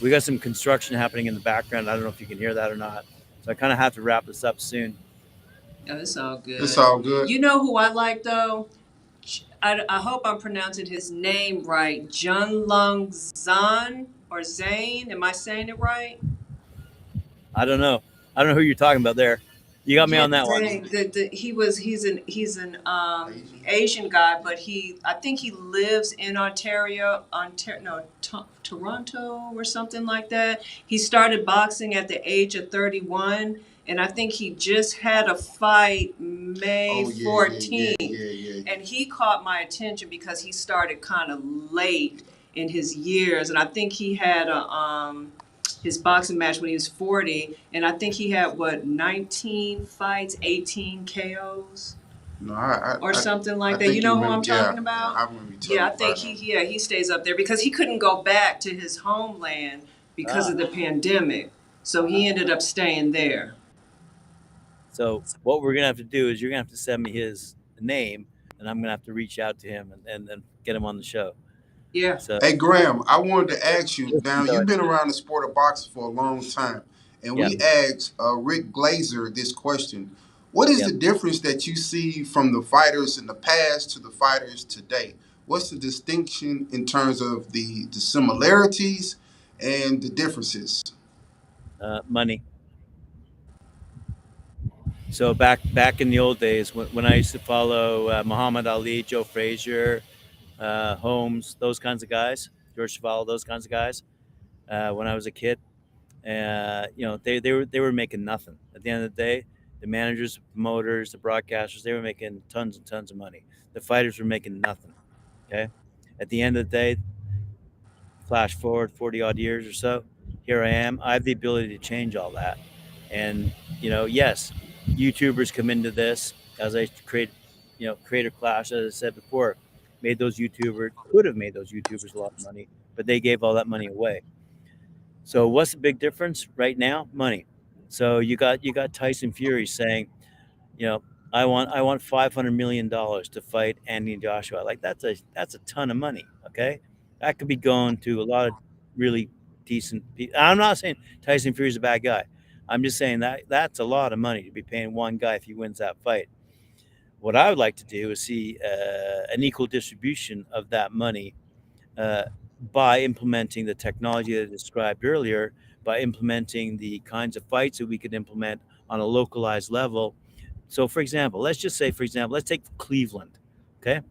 We got some construction happening in the background. I don't know if you can hear that or not. So I kind of have to wrap this up soon. yeah, it's all It's good. all good. You know who I like though? I hope I'm pronouncing his name right. Jun Lung Zan or Zane. Am I saying it right? I don't know. I don't know who you're talking about there. You got me Yeah, on that one. dang. He's an Asian guy, but I think he lives in Ontario, no, Toronto or something like that. He started boxing at the age of 31, and I think he just had a fight May Oh yeah, yeah, yeah, 14th. yeah, yeah. And he caught my attention because he started kind of late in his years, and I think he had a his boxing match when he was 40, and I think he had what 19 fights, 18 KOs No, or something I like that. You think you know who remember. I'm Yeah, talking yeah. about? I remember you Yeah, telling I me think about him. he stays up there because he couldn't go back to his homeland because Ah, of the pandemic. So he ended up staying there. so what we're gonna have to do is you're gonna have to send me his name, and I'm gonna have to reach out to him and get him on the show. Yeah. So Hey, Graham, I wanted to ask you. listen Now, to you've it. been around the sport of boxing for a long time, and Yeah, we asked Rick Glazer this question: what is yeah. the difference that you see from the fighters in the past to the fighters today? What's the distinction in terms of the similarities and the differences? Money. So back in the old days, when I used to follow Muhammad Ali, Joe Frazier, Holmes, those kinds of guys, George Chuvalo, those kinds of guys, when I was a kid, they were making nothing. At the end of the day, the managers, the promoters, the broadcasters, they were making tons and tons of money. The fighters were making nothing. Okay, at the end of the day, flash forward 40 odd years or so, here I am. I have the ability to change all that. And, yes, YouTubers come into this as I create, creator clash, as I said before, could have made those YouTubers a lot of money, but they gave all that money away. So what's the big difference right now? Money. So you got Tyson Fury saying, you know, I want $500 million to fight Anthony Joshua. Like that's a ton of money. Okay, that could be going to a lot of really decent people. I'm not saying Tyson Fury's a bad guy. I'm just saying that's a lot of money to be paying one guy if he wins that fight. What I would like to do is see an equal distribution of that money uh, by implementing the technology that I described earlier, by implementing the kinds of fights that we could implement on a localized level. So, for example, let's take Cleveland, okay?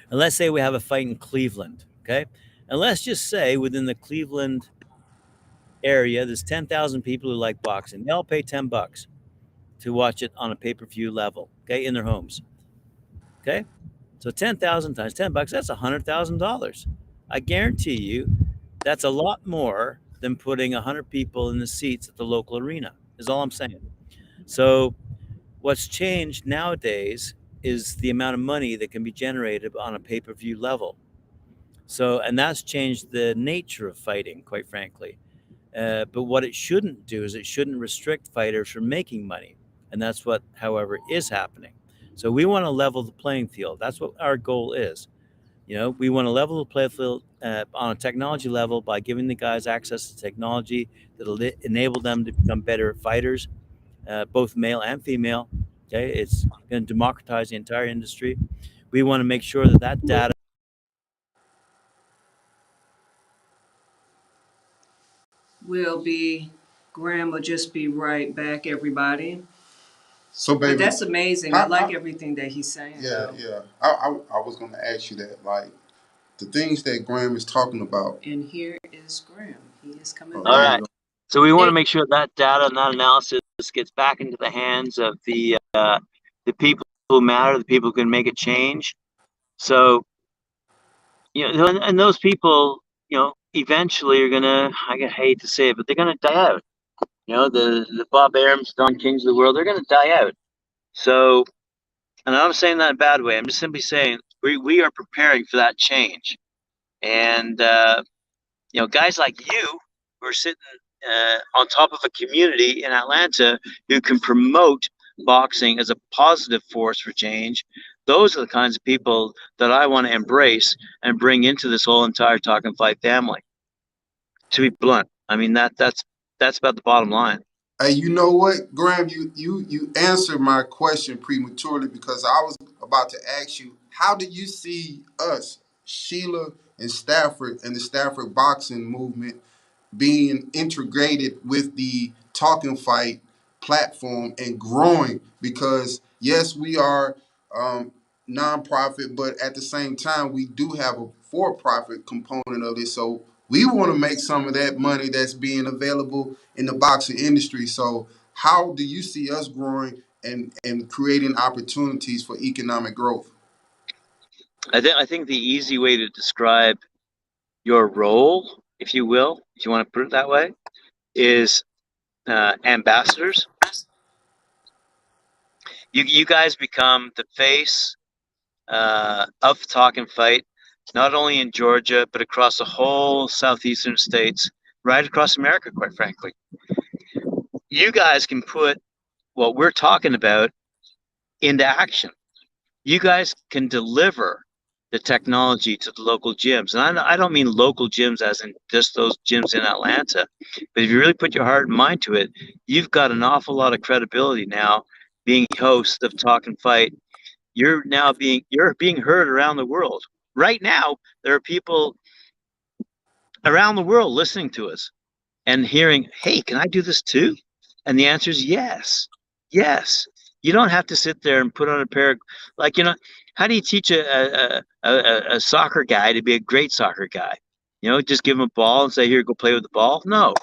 And let's say we have a fight in Cleveland, okay? And let's just say within the Cleveland area, there's 10,000 people who like boxing. They all pay $10 to watch it on a pay-per-view level, okay, in their homes, okay? So 10,000 times $10, that's $100,000. I guarantee you that's a lot more than putting 100 people in the seats at the local arena, is all I'm saying. So what's changed nowadays is the amount of money that can be generated on a pay-per-view level. So, and that's changed the nature of fighting, quite frankly. But what it shouldn't do is it shouldn't restrict fighters from making money. And that's what, however, is happening. So we want to level the playing field. That's what our goal is. We want to level the playing field on a technology level by giving the guys access to technology that'll enable them to become better fighters, both male and female. Okay, it's going to democratize the entire industry. We want to make sure that data. Will be, Graham will just be right back, everybody. So, But baby, that's amazing. I like everything that he's saying, yeah, though. yeah. I was gonna ask you that, like the things that Graeme is talking about. And here is Graham. He is coming Oh, All there back. you right. go. So we want Hey, to make sure that data and that analysis gets back into the hands of the people who matter, the people who can make a change. So and those people, eventually are gonna. I hate to say it, but they're gonna die out. The Bob Arams, Don Kings of the world, they're gonna die out. So, and I'm not saying that in a bad way. I'm just simply saying we are preparing for that change. And guys like you who are sitting on top of a community in Atlanta who can promote boxing as a positive force for change. Those are the kinds of people that I want to embrace and bring into this whole entire Talk and Fight family. To be blunt, I mean that's about the bottom line. Hey, you know what, Graham? You answered my question prematurely because I was about to ask you, how do you see us, Sheila and Stafford, and the Stafford boxing movement being integrated with the Talking Fight platform and growing? Because yes, we are nonprofit, but at the same time, we do have a for-profit component of this. So we want to make some of that money that's being available in the boxing industry. So how do you see us growing and creating opportunities for economic growth? I think the easy way to describe your role, if you will, if you want to put it that way, is ambassadors. You guys become the face of Talk and Fight, not only in Georgia but across the whole southeastern states, right across America. Quite frankly, you guys can put what we're talking about into action. You guys can deliver the technology to the local gyms. And I don't mean local gyms as in just those gyms in Atlanta, but if you really put your heart and mind to it, you've got an awful lot of credibility now being host of Talk and Fight. You're being heard around the world. Right now, there are people around the world listening to us and hearing, hey, can I do this too? And the answer is yes. Yes. You don't have to sit there and put on a pair of, like, how do you teach a soccer guy to be a great soccer guy? Just give him a ball and say, here, go play with the ball? No.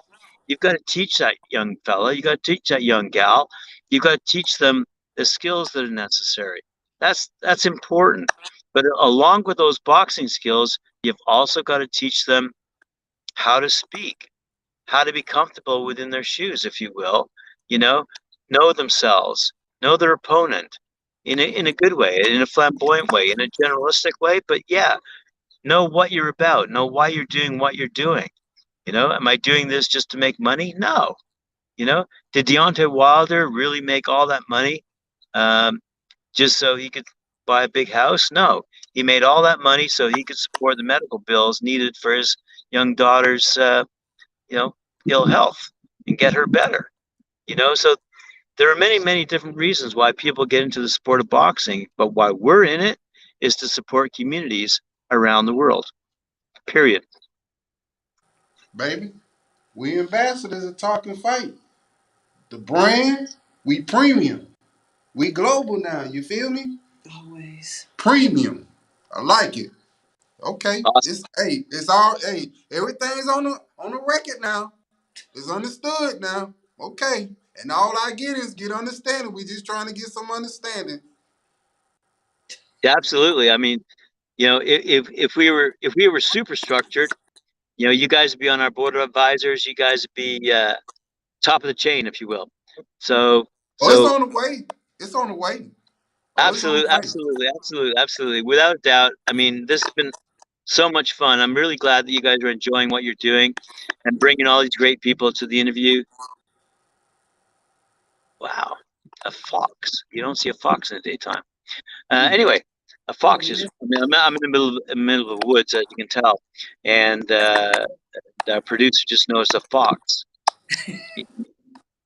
You've got to teach that young fella. You got to teach that young gal. You've got to teach them the skills that are necessary. That's important. But along with those boxing skills, you've also got to teach them how to speak, how to be comfortable within their shoes, if you will, know themselves, know their opponent in a good way, in a flamboyant way, in a generalistic way. But yeah, know what you're about, know why you're doing what you're doing. Am I doing this just to make money? No. Did Deontay Wilder really make all that money um, just so he could buy a big house? No. He made all that money so he could support the medical bills needed for his young daughter's ill health and get her better. So there are many, many different reasons why people get into the sport of boxing, but why we're in it is to support communities around the world. Period. Baby, we ambassadors of Talking Fight. The brand, we premium. We global now, you feel me? Always. Premium. I like it. Okay. Awesome. It's all everything's on the record now. It's understood now. Okay. And all I get understanding. We just trying to get some understanding. Yeah, absolutely. I mean, if we were super structured, you guys would be on our board of advisors. You guys would be top of the chain, if you will. So Oh, it's so on the way. It's on the way. Oh, it's on the absolutely, way. absolutely, absolutely, absolutely, without a doubt. I mean, this has been so much fun. I'm really glad that you guys are enjoying what you're doing and bringing all these great people to the interview. Wow, a fox. You don't see a fox in the daytime. Anyway, a fox is. I mean, I'm in the middle of the woods, as you can tell, and the producer just noticed a fox.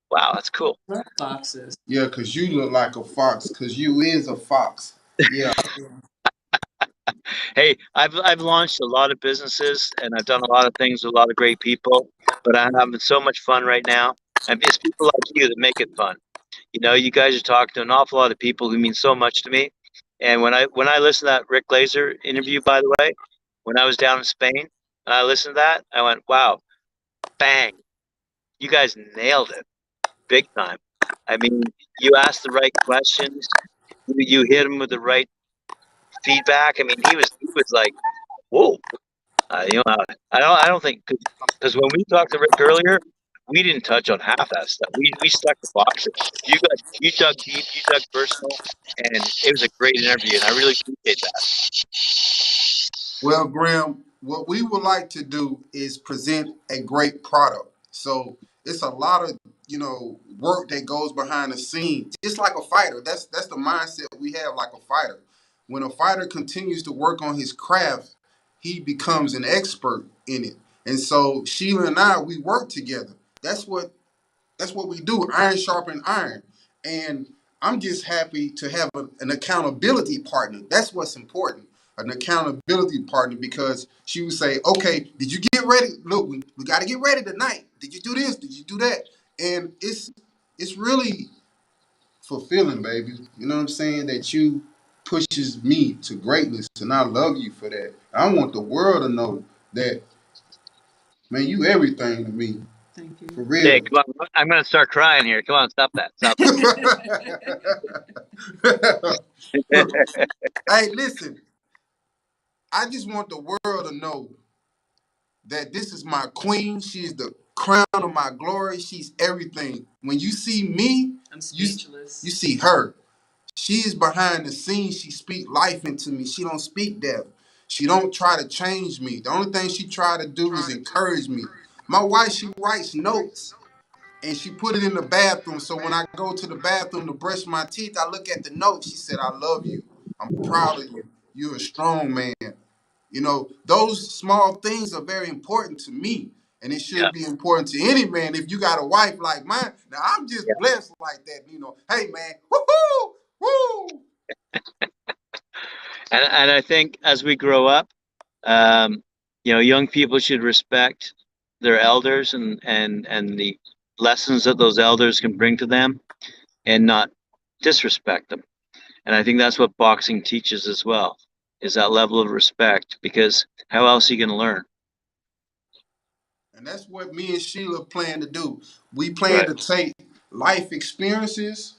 Wow, that's cool. Foxes. Yeah, because you look like a fox, because you is a fox. Yeah. Hey, I've launched a lot of businesses and I've done a lot of things with a lot of great people, but I'm having so much fun right now. And it's people like you that make it fun. You guys are talking to an awful lot of people who mean so much to me. And when I listened to that Rick Glazer interview, by the way, when I was down in Spain and I listened to that, I went, wow, bang, you guys nailed it big time. I mean, you asked the right questions, you hit him with the right feedback. I mean, he was like, whoa. I don't think, because when we talked to Rick earlier, we didn't touch on half that stuff. We stuck to boxing. You dug deep, you dug personal, and it was a great interview, and I really appreciate that. Well, Graham, what we would like to do is present a great product. So it's a lot of work that goes behind the scenes, just like a fighter. That's the mindset we have, like a fighter. When a fighter continues to work on his craft, he becomes an expert in it. And so Sheila and I, we work together. That's what we do. Iron sharpen iron. And I'm just happy to have an accountability partner. That's what's important. An accountability partner, because she would say, okay, did you get ready? Look, we got to get ready tonight. Did you do this? Did you do that? And it's really fulfilling, baby. You know what I'm saying? That you pushes me to greatness, and I love you for that. I want the world to know that, man, you everything to me. Thank For you. Hey, real. come on, I'm gonna start crying here. Come on, stop that, stop that. Hey, listen, I just want the world to know that this is my queen. She is the crown of my glory. She's everything. When you see me, I'm you speechless. you see her. She is behind the scenes. She speak life into me. She don't speak death. She don't try to change me. The only thing she try to do is encourage me. My wife, she writes notes and she put it in the bathroom. So when I go to the bathroom to brush my teeth, I look at the note. She said, I love you. I'm proud of you. You're a strong man. Those small things are very important to me. And it Yeah, should be important to any man if you got a wife like mine. Now, I'm just yeah. blessed like that. Hey, man, woohoo, woo. And I think as we grow up, um, young people should respect their elders and the lessons that those elders can bring to them. and not disrespect them. And I think that's what boxing teaches as well, is that level of respect, because how else are you going to learn? And that's what me and Sheila plan to do. We plan Right. to take life experiences,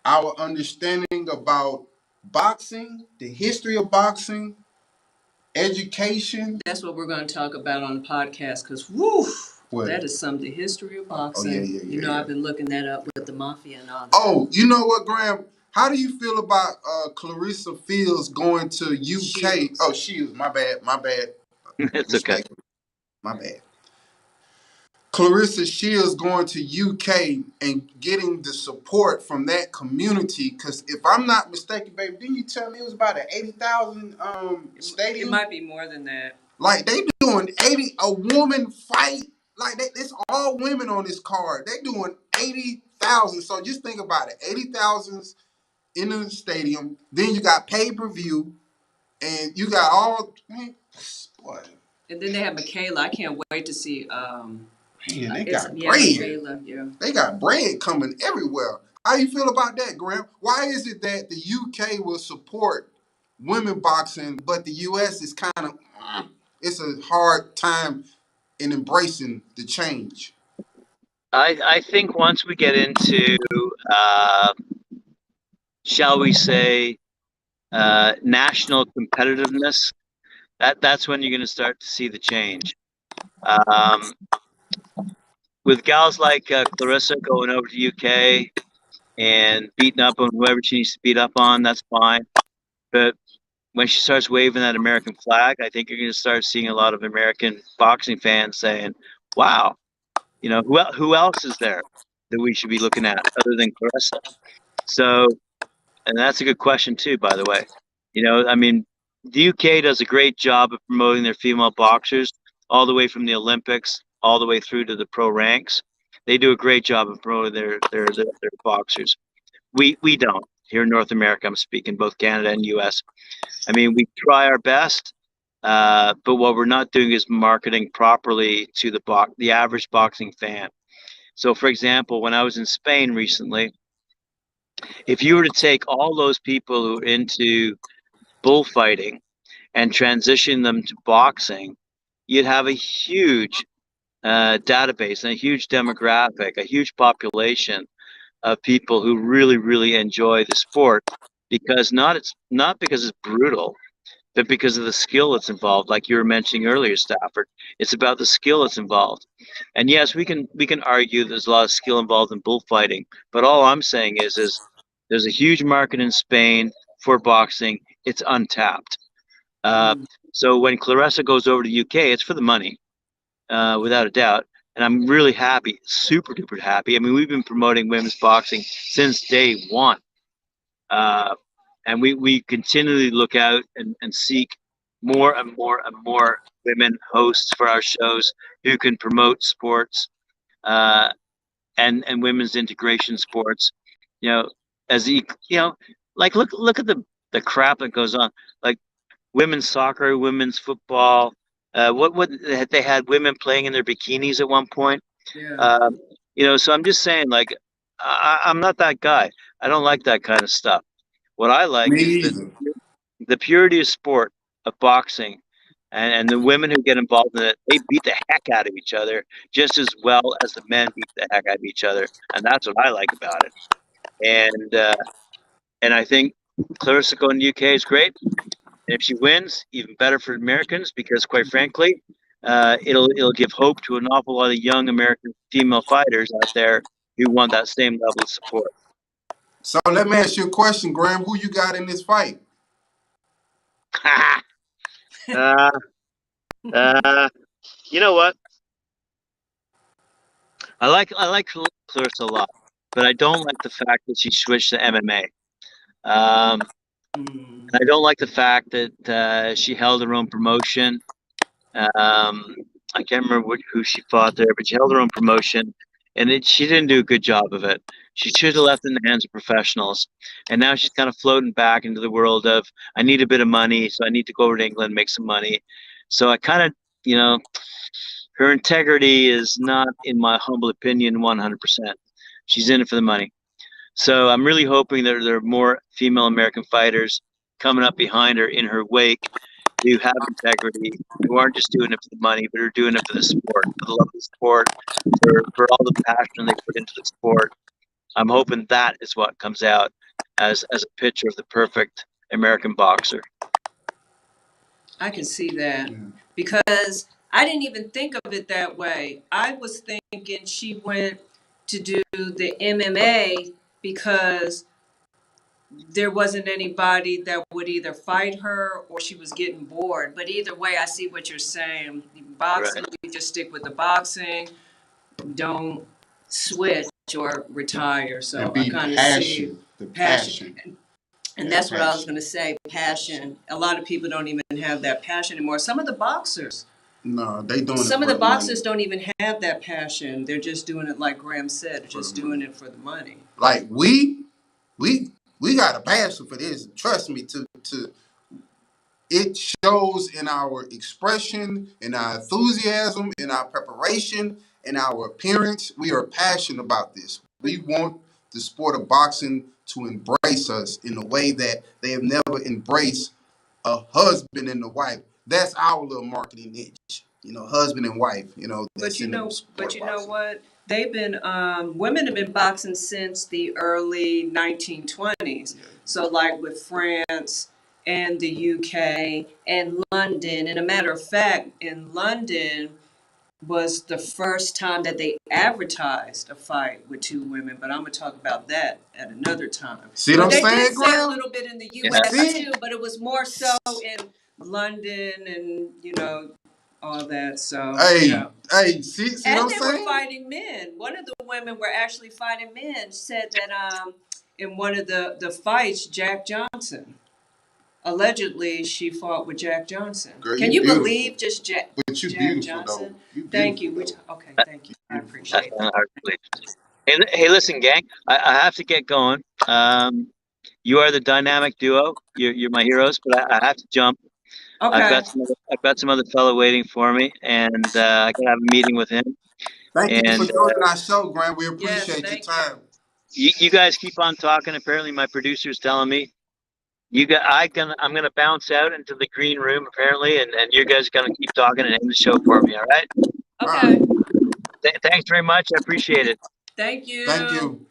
our understanding about boxing, the history of boxing, education. That's what we're going to talk about on the podcast because, woo, What? that is some the history of boxing. Oh, yeah. You know, I've been looking that up with the mafia and all that. Oh, you know what, Graeme? How do you feel about Clarissa Fields going to UK? Shields. Oh, Shields. My bad. It's okay. My bad. Clarissa Shields going to UK and getting the support from that community. Because if I'm not mistaken, baby, didn't you tell me it was about an 80,000 stadium? It might be more than that. Like they doing 80 a woman fight. Like it's all women on this card. They doing 80,000. So just think about it. 80,000 in the stadium. Then you got pay-per-view, and you got all boy. And then they have Michaela. I can't wait to see. Man, they got bread. Michaela, yeah. They got bread coming everywhere. How you feel about that, Graeme? Why is it that the UK will support women boxing, but the US is kind of it's a hard time in embracing the change? I think once we get into, shall we say, national competitiveness, that's when you're going to start to see the change. With gals like Clarissa going over to UK and beating up on whoever she needs to beat up on, that's fine. But when she starts waving that American flag, I think you're going to start seeing a lot of American boxing fans saying, wow, you know, who else is there that we should be looking at other than Clarissa? So, and that's a good question too, by the way. You know, I mean, the UK does a great job of promoting their female boxers all the way from the Olympics all the way through to the pro ranks. They do a great job of promoting their boxers. We don't here in North America. I'm speaking both Canada and US. I mean, we try our best, but what we're not doing is marketing properly to the average boxing fan. So, for example, when I was in Spain recently, if you were to take all those people who are into bullfighting and transition them to boxing, you'd have a huge database and a huge demographic, a huge population of people who really, really enjoy the sport, because not because it's brutal, but because of the skill that's involved. Like you were mentioning earlier, Stafford, it's about the skill that's involved. And yes, we can argue there's a lot of skill involved in bullfighting, but all I'm saying is there's a huge market in Spain for boxing. It's untapped. So when Clarissa goes over to UK, it's for the money, without a doubt. And I'm really happy, super duper happy. I mean, we've been promoting women's boxing since day one. And we continually look out and seek more and more and more women hosts for our shows who can promote sports, and women's integration sports. You know, like look at the crap that goes on, like women's soccer, women's football. What they had women playing in their bikinis at one point. Yeah. You know, so I'm just saying, like, I'm not that guy. I don't like that kind of stuff. What I like Me is either. the purity of sport, of boxing, and the women who get involved in it, they beat the heck out of each other just as well as the men beat the heck out of each other, and that's what I like about it. And I think Clarissa going to UK is great. And if she wins, even better for Americans, because quite frankly, it'll give hope to an awful lot of young American female fighters out there who want that same level of support. So let me ask you a question, Graeme. Who you got in this fight? You know what? I like Clarissa a lot, but I don't like the fact that she switched to MMA. I don't like the fact that she held her own promotion. I can't remember who she fought there, but she held her own promotion, and she didn't do a good job of it. She should have left it in the hands of professionals, and now she's kind of floating back into the world of, I need a bit of money, so I need to go over to England and make some money. So I kind of, you know, her integrity is not, in my humble opinion, 100%. She's in it for the money. So I'm really hoping that there are more female American fighters coming up behind her in her wake who have integrity, who aren't just doing it for the money, but are doing it for the sport, for the love of the sport, for all the passion they put into the sport. I'm hoping that is what comes out as a picture of the perfect American boxer. I can see that because I didn't even think of it that way. I was thinking she went to do the MMA because there wasn't anybody that would either fight her or she was getting bored. But either way, I see what you're saying. Boxing, Right. we just stick with the boxing. Don't switch or retire. So And I be kind of see the passion. passion. And that's what I was going to say, passion. A lot of people don't even have that passion anymore. Some of the boxers, No, they doing it some of for the the money. boxers don't even have that passion. They're just doing it like Graeme said, For just the doing money. it for the money. Like we got a passion for this. Trust me, to it shows in our expression, in our enthusiasm, in our preparation, in our appearance. We are passionate about this. We want the sport of boxing to embrace us in a way that they have never embraced a husband and a wife. That's our little marketing niche. Husband and wife. That's But you in the know, sport but of you know boxing. what? They've been women have been boxing since the early 1920s. Yeah. So like with France and the UK and London. And a matter of fact, in London was the first time that they advertised a fight with two women. But I'm gonna talk about that at another time. See what But I'm they saying, did say a Graeme? little bit in the You US see? too, but it was more so in London and all that. So Hey, yeah. see what And I'm they were saying? fighting men. One of the women were actually fighting men. Said that in one of the fights, Jack Johnson. Allegedly, she fought with Jack Johnson. Girl, Can you you beautiful. believe just But you Jack beautiful though. Johnson? You Thank you. beautiful though. Okay, thank you. I Beautiful. That's appreciate not that. hard to believe. Hey, listen, gang. I have to get going. You are the dynamic duo. You're my heroes, but I have to jump. Okay. I've got some other fellow waiting for me, and I gotta have a meeting with him. Thank you for And joining our show, Grant. We Yes, appreciate your thank time. you guys keep on talking. Apparently, my producer's telling me I'm gonna bounce out into the green room apparently, and you guys are gonna keep talking and end the show for me. All right. you. All Okay. right. Thanks very much. I appreciate it. Thank you. Thank you.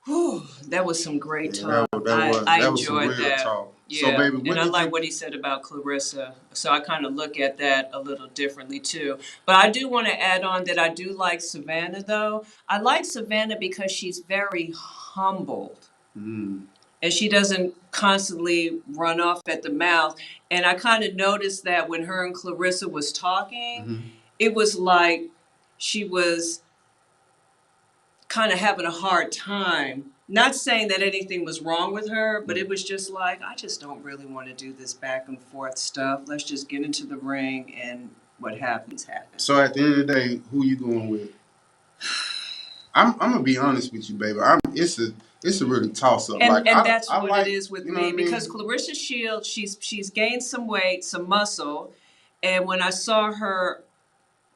Whew, that was some great Yeah, talk. that I was some enjoyed real that. talk. So, Yeah, baby, and what I did like you? what he said about Clarissa. So I kind of look at that a little differently too. But I do want to add on that I do like Savannah though. I like Savannah because she's very humbled Mm, and she doesn't constantly run off at the mouth. And I kind of noticed that when her and Clarissa was talking, hmm it was like she was kind of having a hard time. Not saying that anything was wrong with her, but it was just like, I just don't really want to do this back and forth stuff. Let's just get into the ring and what happens, happens. So at the end of the day, who you going with? I'm gonna be honest with you, baby. It's a really toss up. And Like and that's I what like, it is with you know what me I mean? because Clarissa Shields, she's gained some weight, some muscle, and when I saw her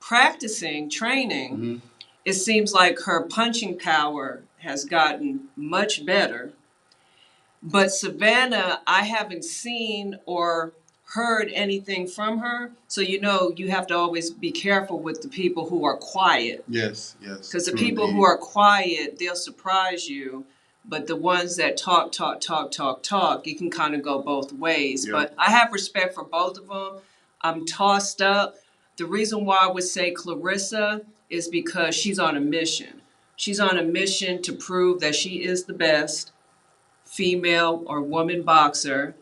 practicing, training, hmm it seems like her punching power has gotten much better. But Savannah, I haven't seen or heard anything from her. So, you have to always be careful with the people who are quiet. Yes, yes, Because the true people who indeed. are quiet, they'll surprise you. But the ones that talk, talk, talk, talk, talk, it can kind of go both ways. Yeah. But I have respect for both of them. I'm tossed up. The reason why I would say Clarissa is because she's on a mission. She's on a mission to prove that she is the best female or woman boxer.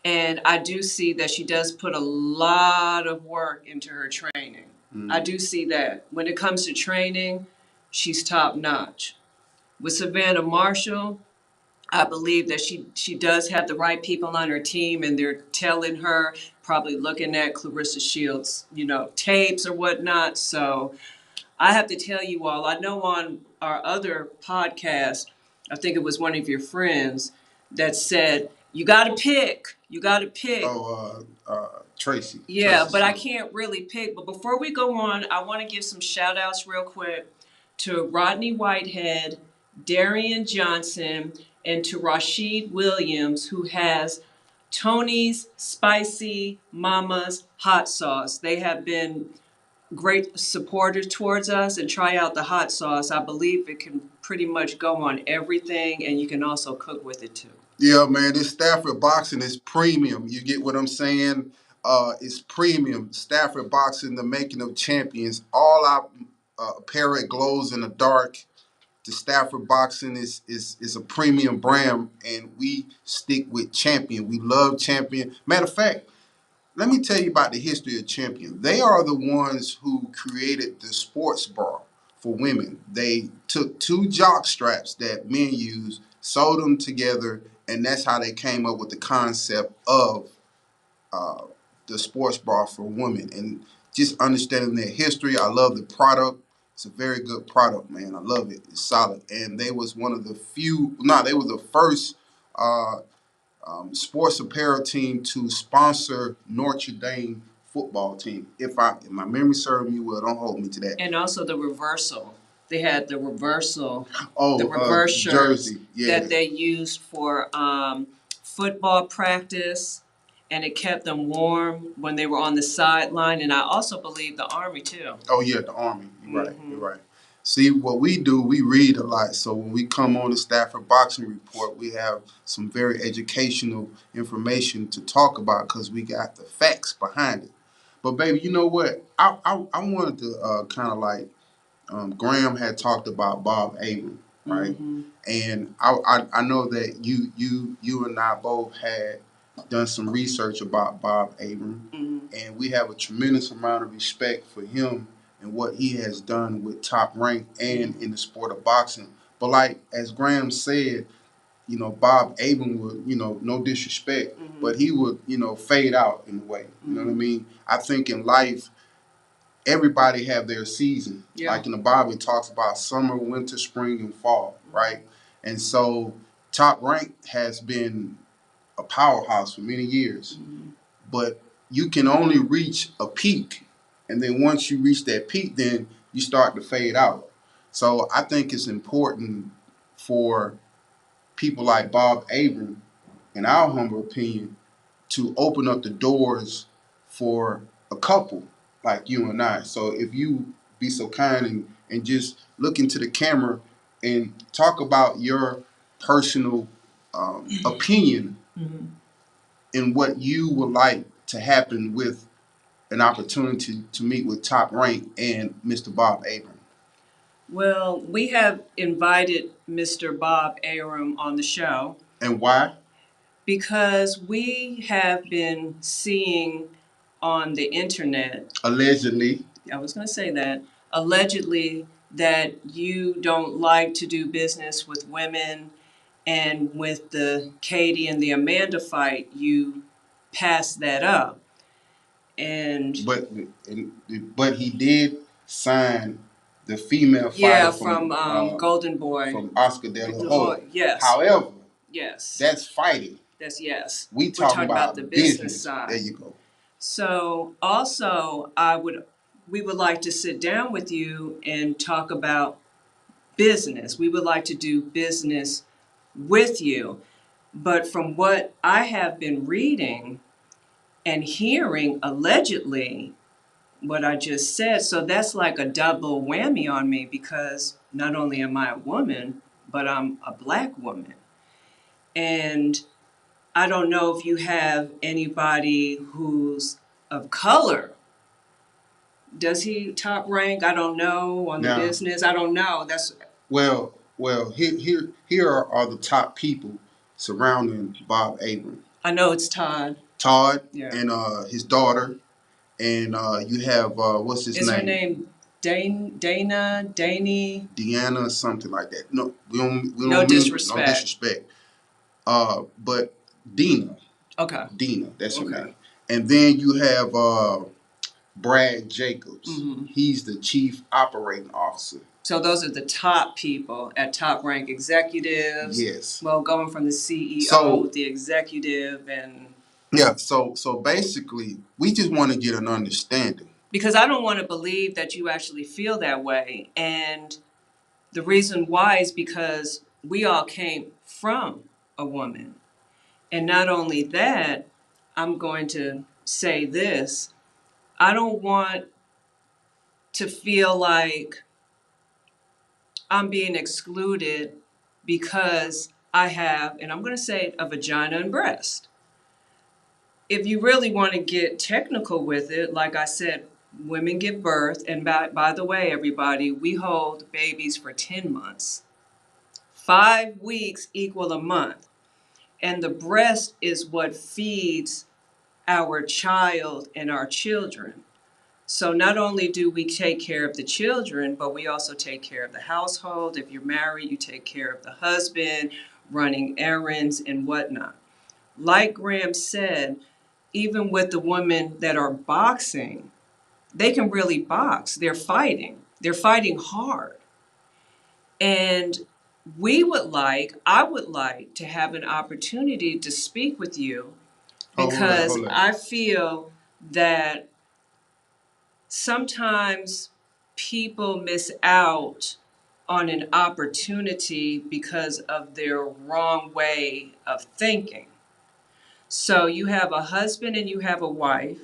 And I do see that she does put a lot of work into her training. I do see that. When it comes to training, she's top notch. With Savannah Marshall, I believe that she does have the right people on her team and they're telling her, probably looking at Clarissa Shields, tapes or whatnot. So I have to tell you all, I know on our other podcast, I think it was one of your friends that said, you got to pick. You got to pick. Oh, Tracy. Yeah, Tracy but I Shields. can't really pick. But before we go on, I want to give some shout outs real quick to Rodney Whitehead, Darian Johnson, and to Rashid Williams, who has Tony's Spicy Mama's Hot Sauce. They have been great supporters towards us, and try out the hot sauce. I believe it can pretty much go on everything, and you can also cook with it too. Yeah, man, this Stafford boxing is premium. You get what I'm saying? It's premium. Stafford boxing, the making of champions. All our parrot glows in the dark. The Stafford boxing is a premium brand, and we stick with champion. We love champion. Matter of fact, let me tell you about the history of champion. They are the ones who created the sports bra for women. They took two jock straps that men use, sewed them together, and that's how they came up with the concept of uh, the sports bra for women. And just understanding their history, I love the product. It's a very good product, man. I love it. It's solid. And they was one of the few, no, they were the first uh, sports apparel team to sponsor Notre Dame football team. If my memory serves me well, don't hold me to that. And also the reversal. They had the reversal, Oh, the reverse shirts jersey, yeah. that they used for football practice, and it kept them warm when they were on the sideline. And I also believe the Army too. Oh yeah, the Army. You're right. You're right. See, what we do, we read a lot. So when we come on the Stafford Boxing Report, we have some very educational information to talk about because we got the facts behind it. But baby, you know what? I wanted to kind of like Graeme had talked about Bob Abram, right? Mm-hmm. And I know that you and I both had done some research about Bob Abram, and we have a tremendous amount of respect for him and what he has done with Top Rank and in the sport of boxing. But like as Graeme said, you know, Bob Abram would, you know, no disrespect, but he would, you know, fade out in a way. You know what I mean? I think in life, everybody have their season. Yeah. Like in the Bible, it talks about summer, winter, spring, and fall, right? And so Top Rank has been a powerhouse for many years. But you can only reach a peak. And then once you reach that peak, then you start to fade out. So I think it's important for people like Bob Abram, in our humble opinion, to open up the doors for a couple like you and I. So if you be so kind and just look into the camera and talk about your personal opinion in what you would like to happen with an opportunity to meet with Top Rank and Mr. Bob Abram. Well, we have invited Mr. Bob Arum on the show. And why? Because we have been seeing on the internet, allegedly, I was going to say that, allegedly that you don't like to do business with women, and with the Katie and the Amanda fight, you passed that up. And but he did sign the female fighter from Golden Boy, from Oscar De La Hoya. Yes. However, yes, that's fighting. That's yes. We're talking about the business side. There you go. So also, we would like to sit down with you and talk about business. We would like to do business with you. But from what I have been reading and hearing, allegedly, what I just said, so that's like a double whammy on me, because not only am I a woman, but I'm a Black woman. And I don't know if you have anybody who's of color. Does he Top Rank? I don't know. On the business, I don't know. That's well. Here are the top people surrounding Bob Abram. I know it's Todd. Todd, yeah. And his daughter, and you have what's his name? Is her name Dana, Danny? Deanna, something like that. No, we don't. No disrespect. No disrespect. But Dina. Okay. Dina, that's her name. And then you have Brad Jacobs. He's the chief operating officer. So those are the top people at Top Rank executives. Yes. Well, going from the CEO, the executive, and yeah. So basically, we just want to get an understanding. Because I don't want to believe that you actually feel that way. And The reason why is because we all came from a woman. And not only that, I'm going to say this, I don't want to feel like I'm being excluded because I have, and I'm going to say a vagina and breast. If you really want to get technical with it, like I said, women give birth, and by the way, everybody, we hold babies for 10 months. 5 weeks equal a month. And the breast is what feeds our child and our children. So not only do we take care of the children, but we also take care of the household. If you're married, you take care of the husband, running errands and whatnot. Like Graeme said, even with the women that are boxing, they can really box. They're fighting. They're fighting hard. And I would like to have an opportunity to speak with you because Hold that. I feel that sometimes people miss out on an opportunity because of their wrong way of thinking. So you have a husband and you have a wife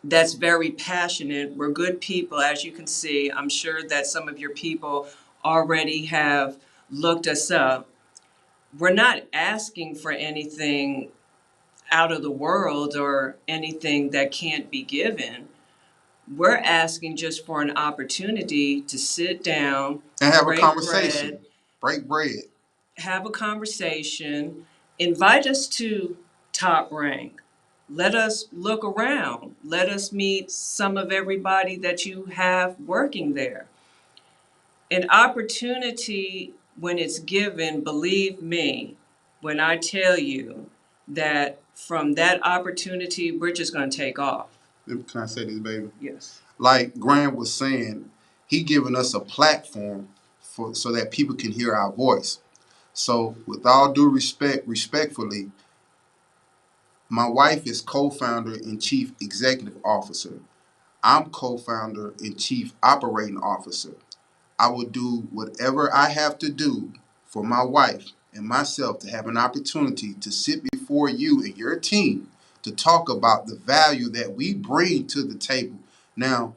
that's very passionate. We're good people, as you can see. I'm sure that some of your people already have looked us up. We're not asking for anything out of the world or anything that can't be given. We're asking just for an opportunity to sit down, And have a break conversation. bread, Break bread. have a conversation, invite us to Top Rank. Let us look around. Let us meet some of everybody that you have working there. An opportunity, when it's given, believe me, when I tell you that from that opportunity, we're just going to take off. Can I say this, baby? Yes. Like Graeme was saying, he giving us a platform for so that people can hear our voice. So, with all due respect, respectfully, my wife is co-founder and chief executive officer. I'm co-founder and chief operating officer. I will do whatever I have to do for my wife and myself to have an opportunity to sit before you and your team to talk about the value that we bring to the table. Now,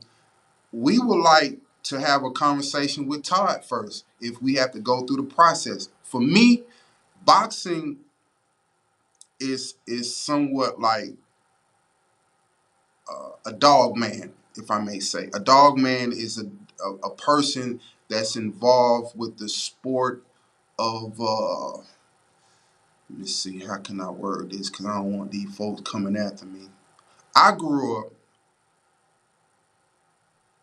we would like to have a conversation with Todd first if we have to go through the process. For me, boxing is somewhat like a dog man, if I may say. A dog man is a person that's involved with the sport of let me see, how can I word this because I don't want these folks coming after me. I grew up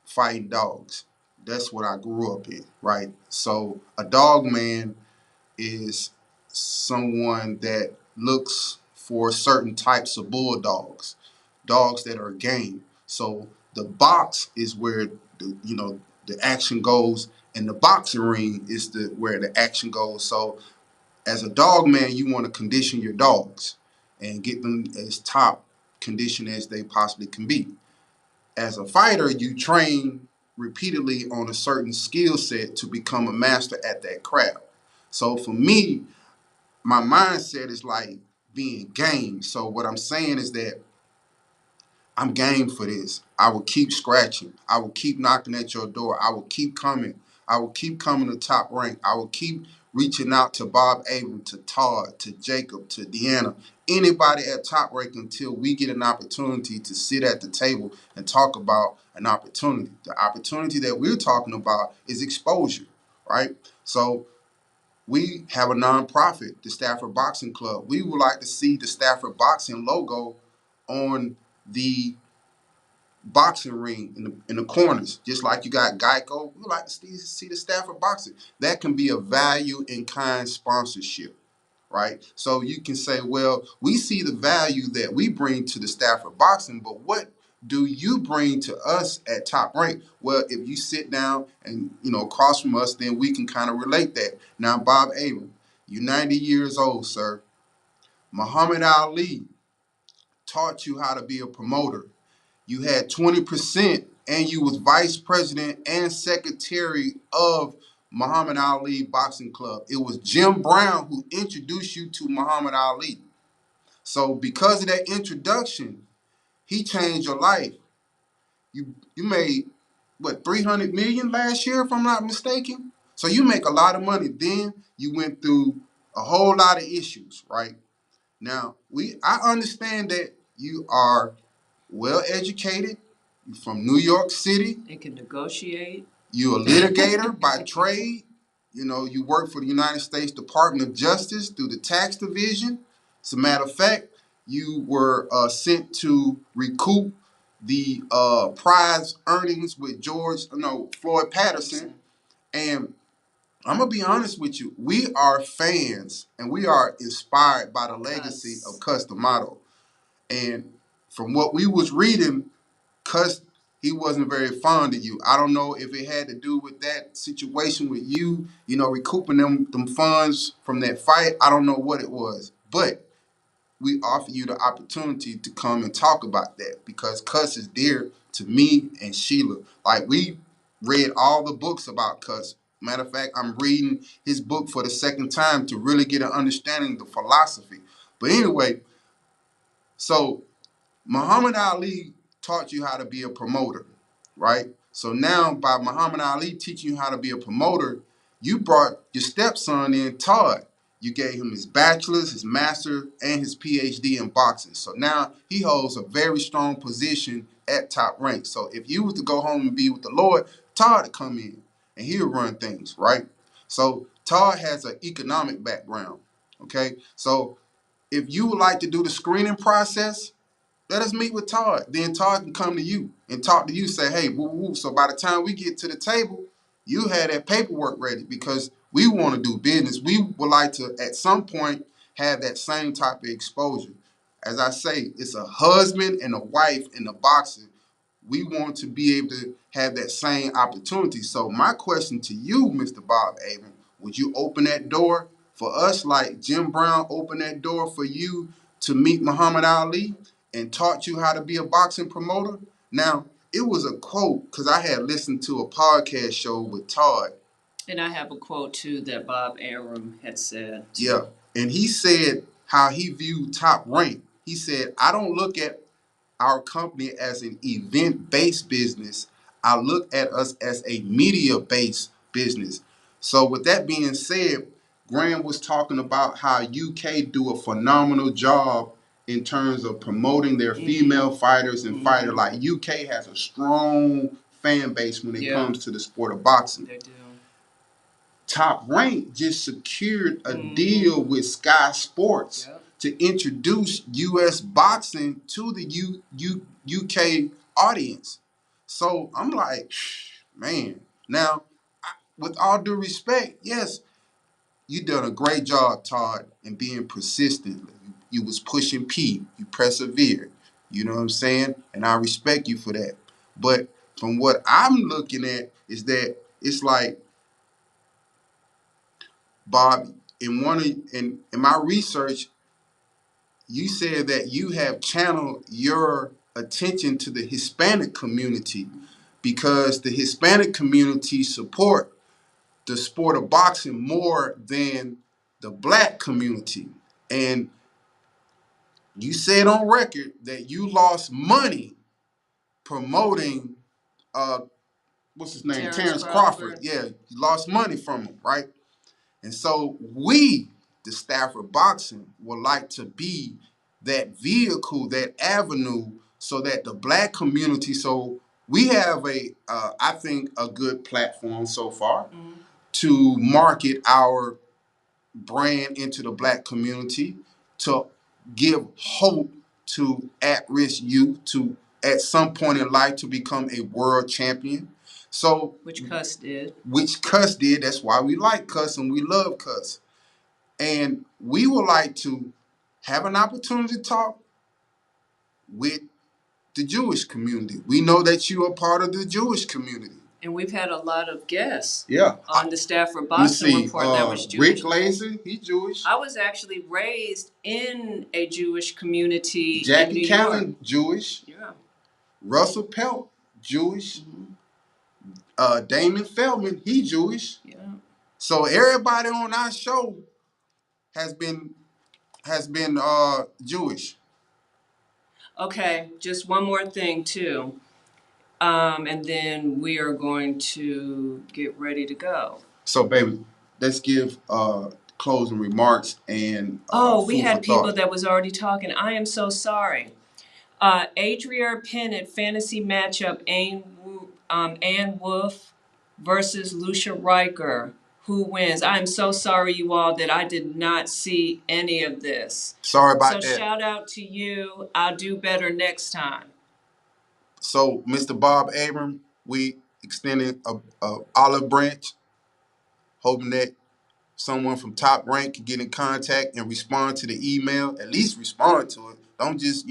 fighting dogs. That's what I grew up in, right? So a dog man is someone that looks for certain types of bulldogs, dogs that are game. So the box is where the action goes, and the boxing ring is the where the action goes. So as a dog man, you want to condition your dogs and get them as top condition as they possibly can be. As a fighter, you train repeatedly on a certain skill set to become a master at that craft. So for me, my mindset is like being game. So what I'm saying is that I'm game for this. I will keep scratching. I will keep knocking at your door. I will keep coming. I will keep coming to Top Rank. I will keep reaching out to Bob Abram, to Todd, to Jacob, to Deanna, anybody at Top Rank until we get an opportunity to sit at the table and talk about an opportunity. The opportunity that we're talking about is exposure, right? So we have a nonprofit, the Stafford Boxing Club. We would like to see the Stafford Boxing logo on the boxing ring in the corners, just like you got Geico. We would like to see the Stafford Boxing. That can be a value in kind sponsorship, right? So you can say, well, we see the value that we bring to the Stafford Boxing, but what do you bring to us at Top Rank? Well, if you sit down and across from us, then we can kind of relate that. Now, Bob Abram, you're 90 years old, sir. Muhammad Ali taught you how to be a promoter. You had 20% and you was vice president and secretary of Muhammad Ali Boxing Club. It was Jim Brown who introduced you to Muhammad Ali. So because of that introduction, he changed your life. You made what, 300 million last year, if I'm not mistaken. So you make a lot of money. Then you went through a whole lot of issues, right? Now I understand that you are well educated. You're from New York City. And can negotiate. You're a litigator by trade. You know, you work for the United States Department of Justice through the tax division. As a matter of fact, you were sent to recoup the prize earnings with Floyd Patterson. And I'm going to be honest with you. We are fans and we are inspired by the legacy of Cus D'Amato. And from what we was reading, Cus, he wasn't very fond of you. I don't know if it had to do with that situation with you, recouping them funds from that fight. I don't know what it was. But we offer you the opportunity to come and talk about that because Cus is dear to me and Sheila. Like, we read all the books about Cus. Matter of fact, I'm reading his book for the second time to really get an understanding of the philosophy. But anyway, so Muhammad Ali taught you how to be a promoter, right? So now by Muhammad Ali teaching you how to be a promoter, you brought your stepson in, Todd. You gave him his bachelor's, his master's, and his PhD in boxing. So now he holds a very strong position at Top Rank. So if you was to go home and be with the Lord, Todd would come in and he'll run things, right? So Todd has an economic background, okay? So if you would like to do the screening process, let us meet with Todd. Then Todd can come to you and talk to you, say, hey, woo, woo. So by the time we get to the table, you have that paperwork ready because we want to do business. We would like to, at some point, have that same type of exposure. As I say, it's a husband and a wife in the boxing. We want to be able to have that same opportunity. So my question to you, Mr. Bob Abram, would you open that door for us like Jim Brown opened that door for you to meet Muhammad Ali and taught you how to be a boxing promoter? Now, it was a quote because I had listened to a podcast show with Todd. And I have a quote, too, that Bob Arum had said. Yeah, and he said how he viewed Top Rank. He said, I don't look at our company as an event-based business. I look at us as a media-based business. So with that being said, Graeme was talking about how UK do a phenomenal job in terms of promoting their female fighters and fighters. Like, UK has a strong fan base when it comes to the sport of boxing. They do. Top Rank just secured a deal with Sky Sports to introduce U.S. boxing to the UK audience. So I'm like, man. Now, with all due respect, yes, you done a great job, Todd, in being persistent. You was pushing P. You persevered. You know what I'm saying? And I respect you for that. But from what I'm looking at is that it's like, Bob, in my research, you said that you have channeled your attention to the Hispanic community because the Hispanic community support the sport of boxing more than the black community. And you said on record that you lost money promoting what's his name? Terrence Crawford. Yeah, you lost money from him, right? And so we, the Stafford Boxing, would like to be that vehicle, that avenue, so that the black community, so we have I think, a good platform so far to market our brand into the black community, to give hope to at-risk youth to, at some point in life, to become a world champion. So, which Cus did. That's why we like Cus and we love Cus. And we would like to have an opportunity to talk with the Jewish community. We know that you are part of the Jewish community. And we've had a lot of guests on the Stafford Boxing Report that was Jewish. Rick Laser, he's Jewish. I was actually raised in a Jewish community Jackie in New Callan, York. Jewish. Yeah. Russell Pelt, Jewish. Damon Feldman, he Jewish. Yeah. So everybody on our show has been Jewish. Okay, just one more thing too. And then we are going to get ready to go. So, baby, let's give closing remarks and Oh, we food for had people thought. that was already talking. I am so sorry. Adria Pennant fantasy matchup Ann Wolf versus Lucia Riker. Who wins? I'm so sorry, you all, that I did not see any of this. Sorry about So that. shout out to you. I'll do better next time. So, Mr. Bob Abram, we extended a olive branch, hoping that someone from Top Rank can get in contact and respond to the email. At least respond to it. Don't just,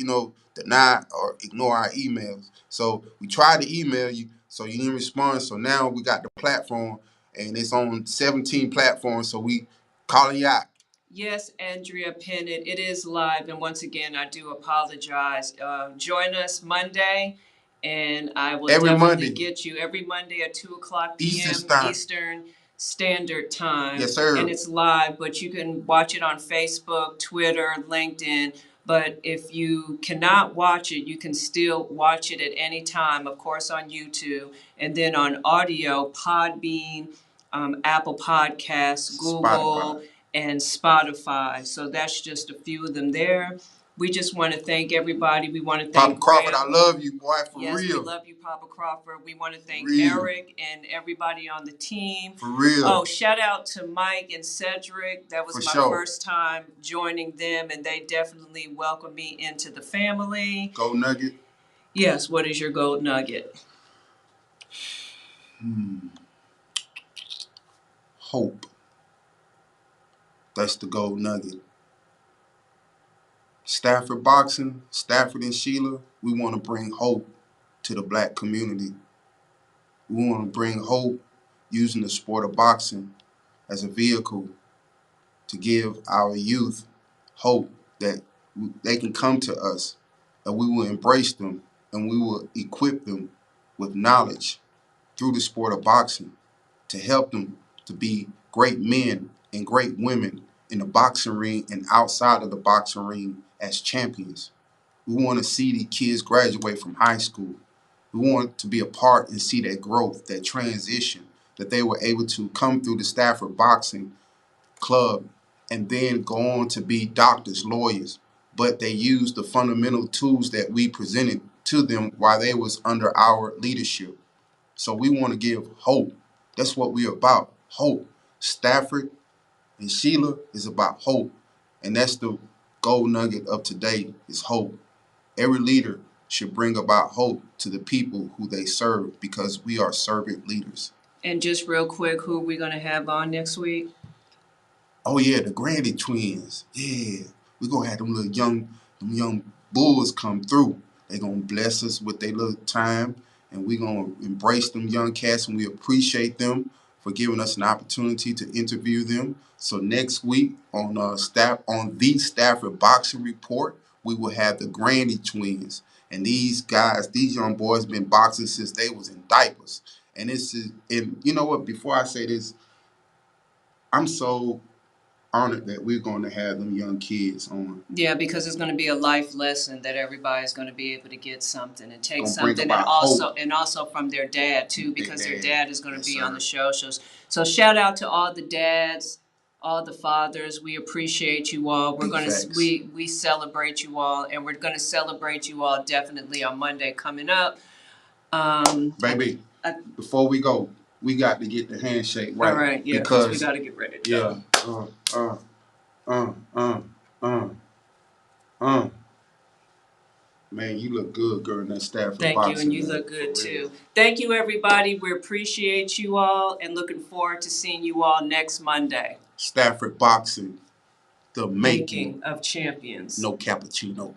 deny or ignore our emails. So we tried to email you, so you didn't respond. So now we got the platform, and it's on 17 platforms. So we calling you out. Yes, Andrea Pennant, it is live. And once again, I do apologize. Join us Monday, and I will Every definitely Monday. get you every Monday at 2 o'clock p.m. Eastern time. Eastern Standard Time. Yes, sir. And it's live, but you can watch it on Facebook, Twitter, LinkedIn. But if you cannot watch it, you can still watch it at any time, of course, on YouTube. And then on audio, Podbean, Apple Podcasts, Google, Spotify. And Spotify. So that's just a few of them there. We just want to thank everybody. We want to thank Papa Crawford, Graeme. I love you, boy, for Yes, real. we love you, Papa Crawford. We want to thank real. Eric and everybody on the team. For real. Oh, shout out to Mike and Cedric. That was For my sure. first time joining them, and they definitely welcomed me into the family. Gold nugget. Yes, what is your gold nugget? Hope. That's the gold nugget. Stafford Boxing, Stafford and Sheila, we want to bring hope to the black community. We want to bring hope using the sport of boxing as a vehicle to give our youth hope that they can come to us, and we will embrace them, and we will equip them with knowledge through the sport of boxing to help them to be great men and great women in the boxing ring and outside of the boxing ring as champions. We want to see the kids graduate from high school. We want to be a part and see that growth, that transition, that they were able to come through the Stafford Boxing Club and then go on to be doctors, lawyers, but they used the fundamental tools that we presented to them while they was under our leadership. So we want to give hope. That's what we're about, hope. Stafford and Sheila is about hope, and that's the gold nugget of today is hope. Every leader should bring about hope to the people who they serve because we are servant leaders. And just real quick, who are we going to have on next week? Oh yeah, the Grandy twins. Yeah, we're gonna have them young bulls come through. They're gonna bless us with their little time, and we're gonna embrace them young cats, and we appreciate them for giving us an opportunity to interview them. So next week on the Stafford Boxing Report, we will have the Grandy twins, and these guys, these young boys, been boxing since they was in diapers. And you know what? Before I say this, I'm so honored that we're going to have them young kids on. Yeah, because it's going to be a life lesson that everybody's going to be able to get something and take Gonna something, and also from their dad too, because their dad is going to be on the show. So shout out to all the dads, all the fathers. We appreciate you all. We're going to we celebrate you all, and we're going to celebrate you all definitely on Monday coming up. Baby, before we go, we got to get the handshake right. All right, yeah, because we got to get ready to go. Man, you look good, girl, in that Stafford Thank boxing. you, and you look good too. Thank you, everybody. We appreciate you all, and looking forward to seeing you all next Monday. Stafford Boxing, the making of champions. No cappuccino.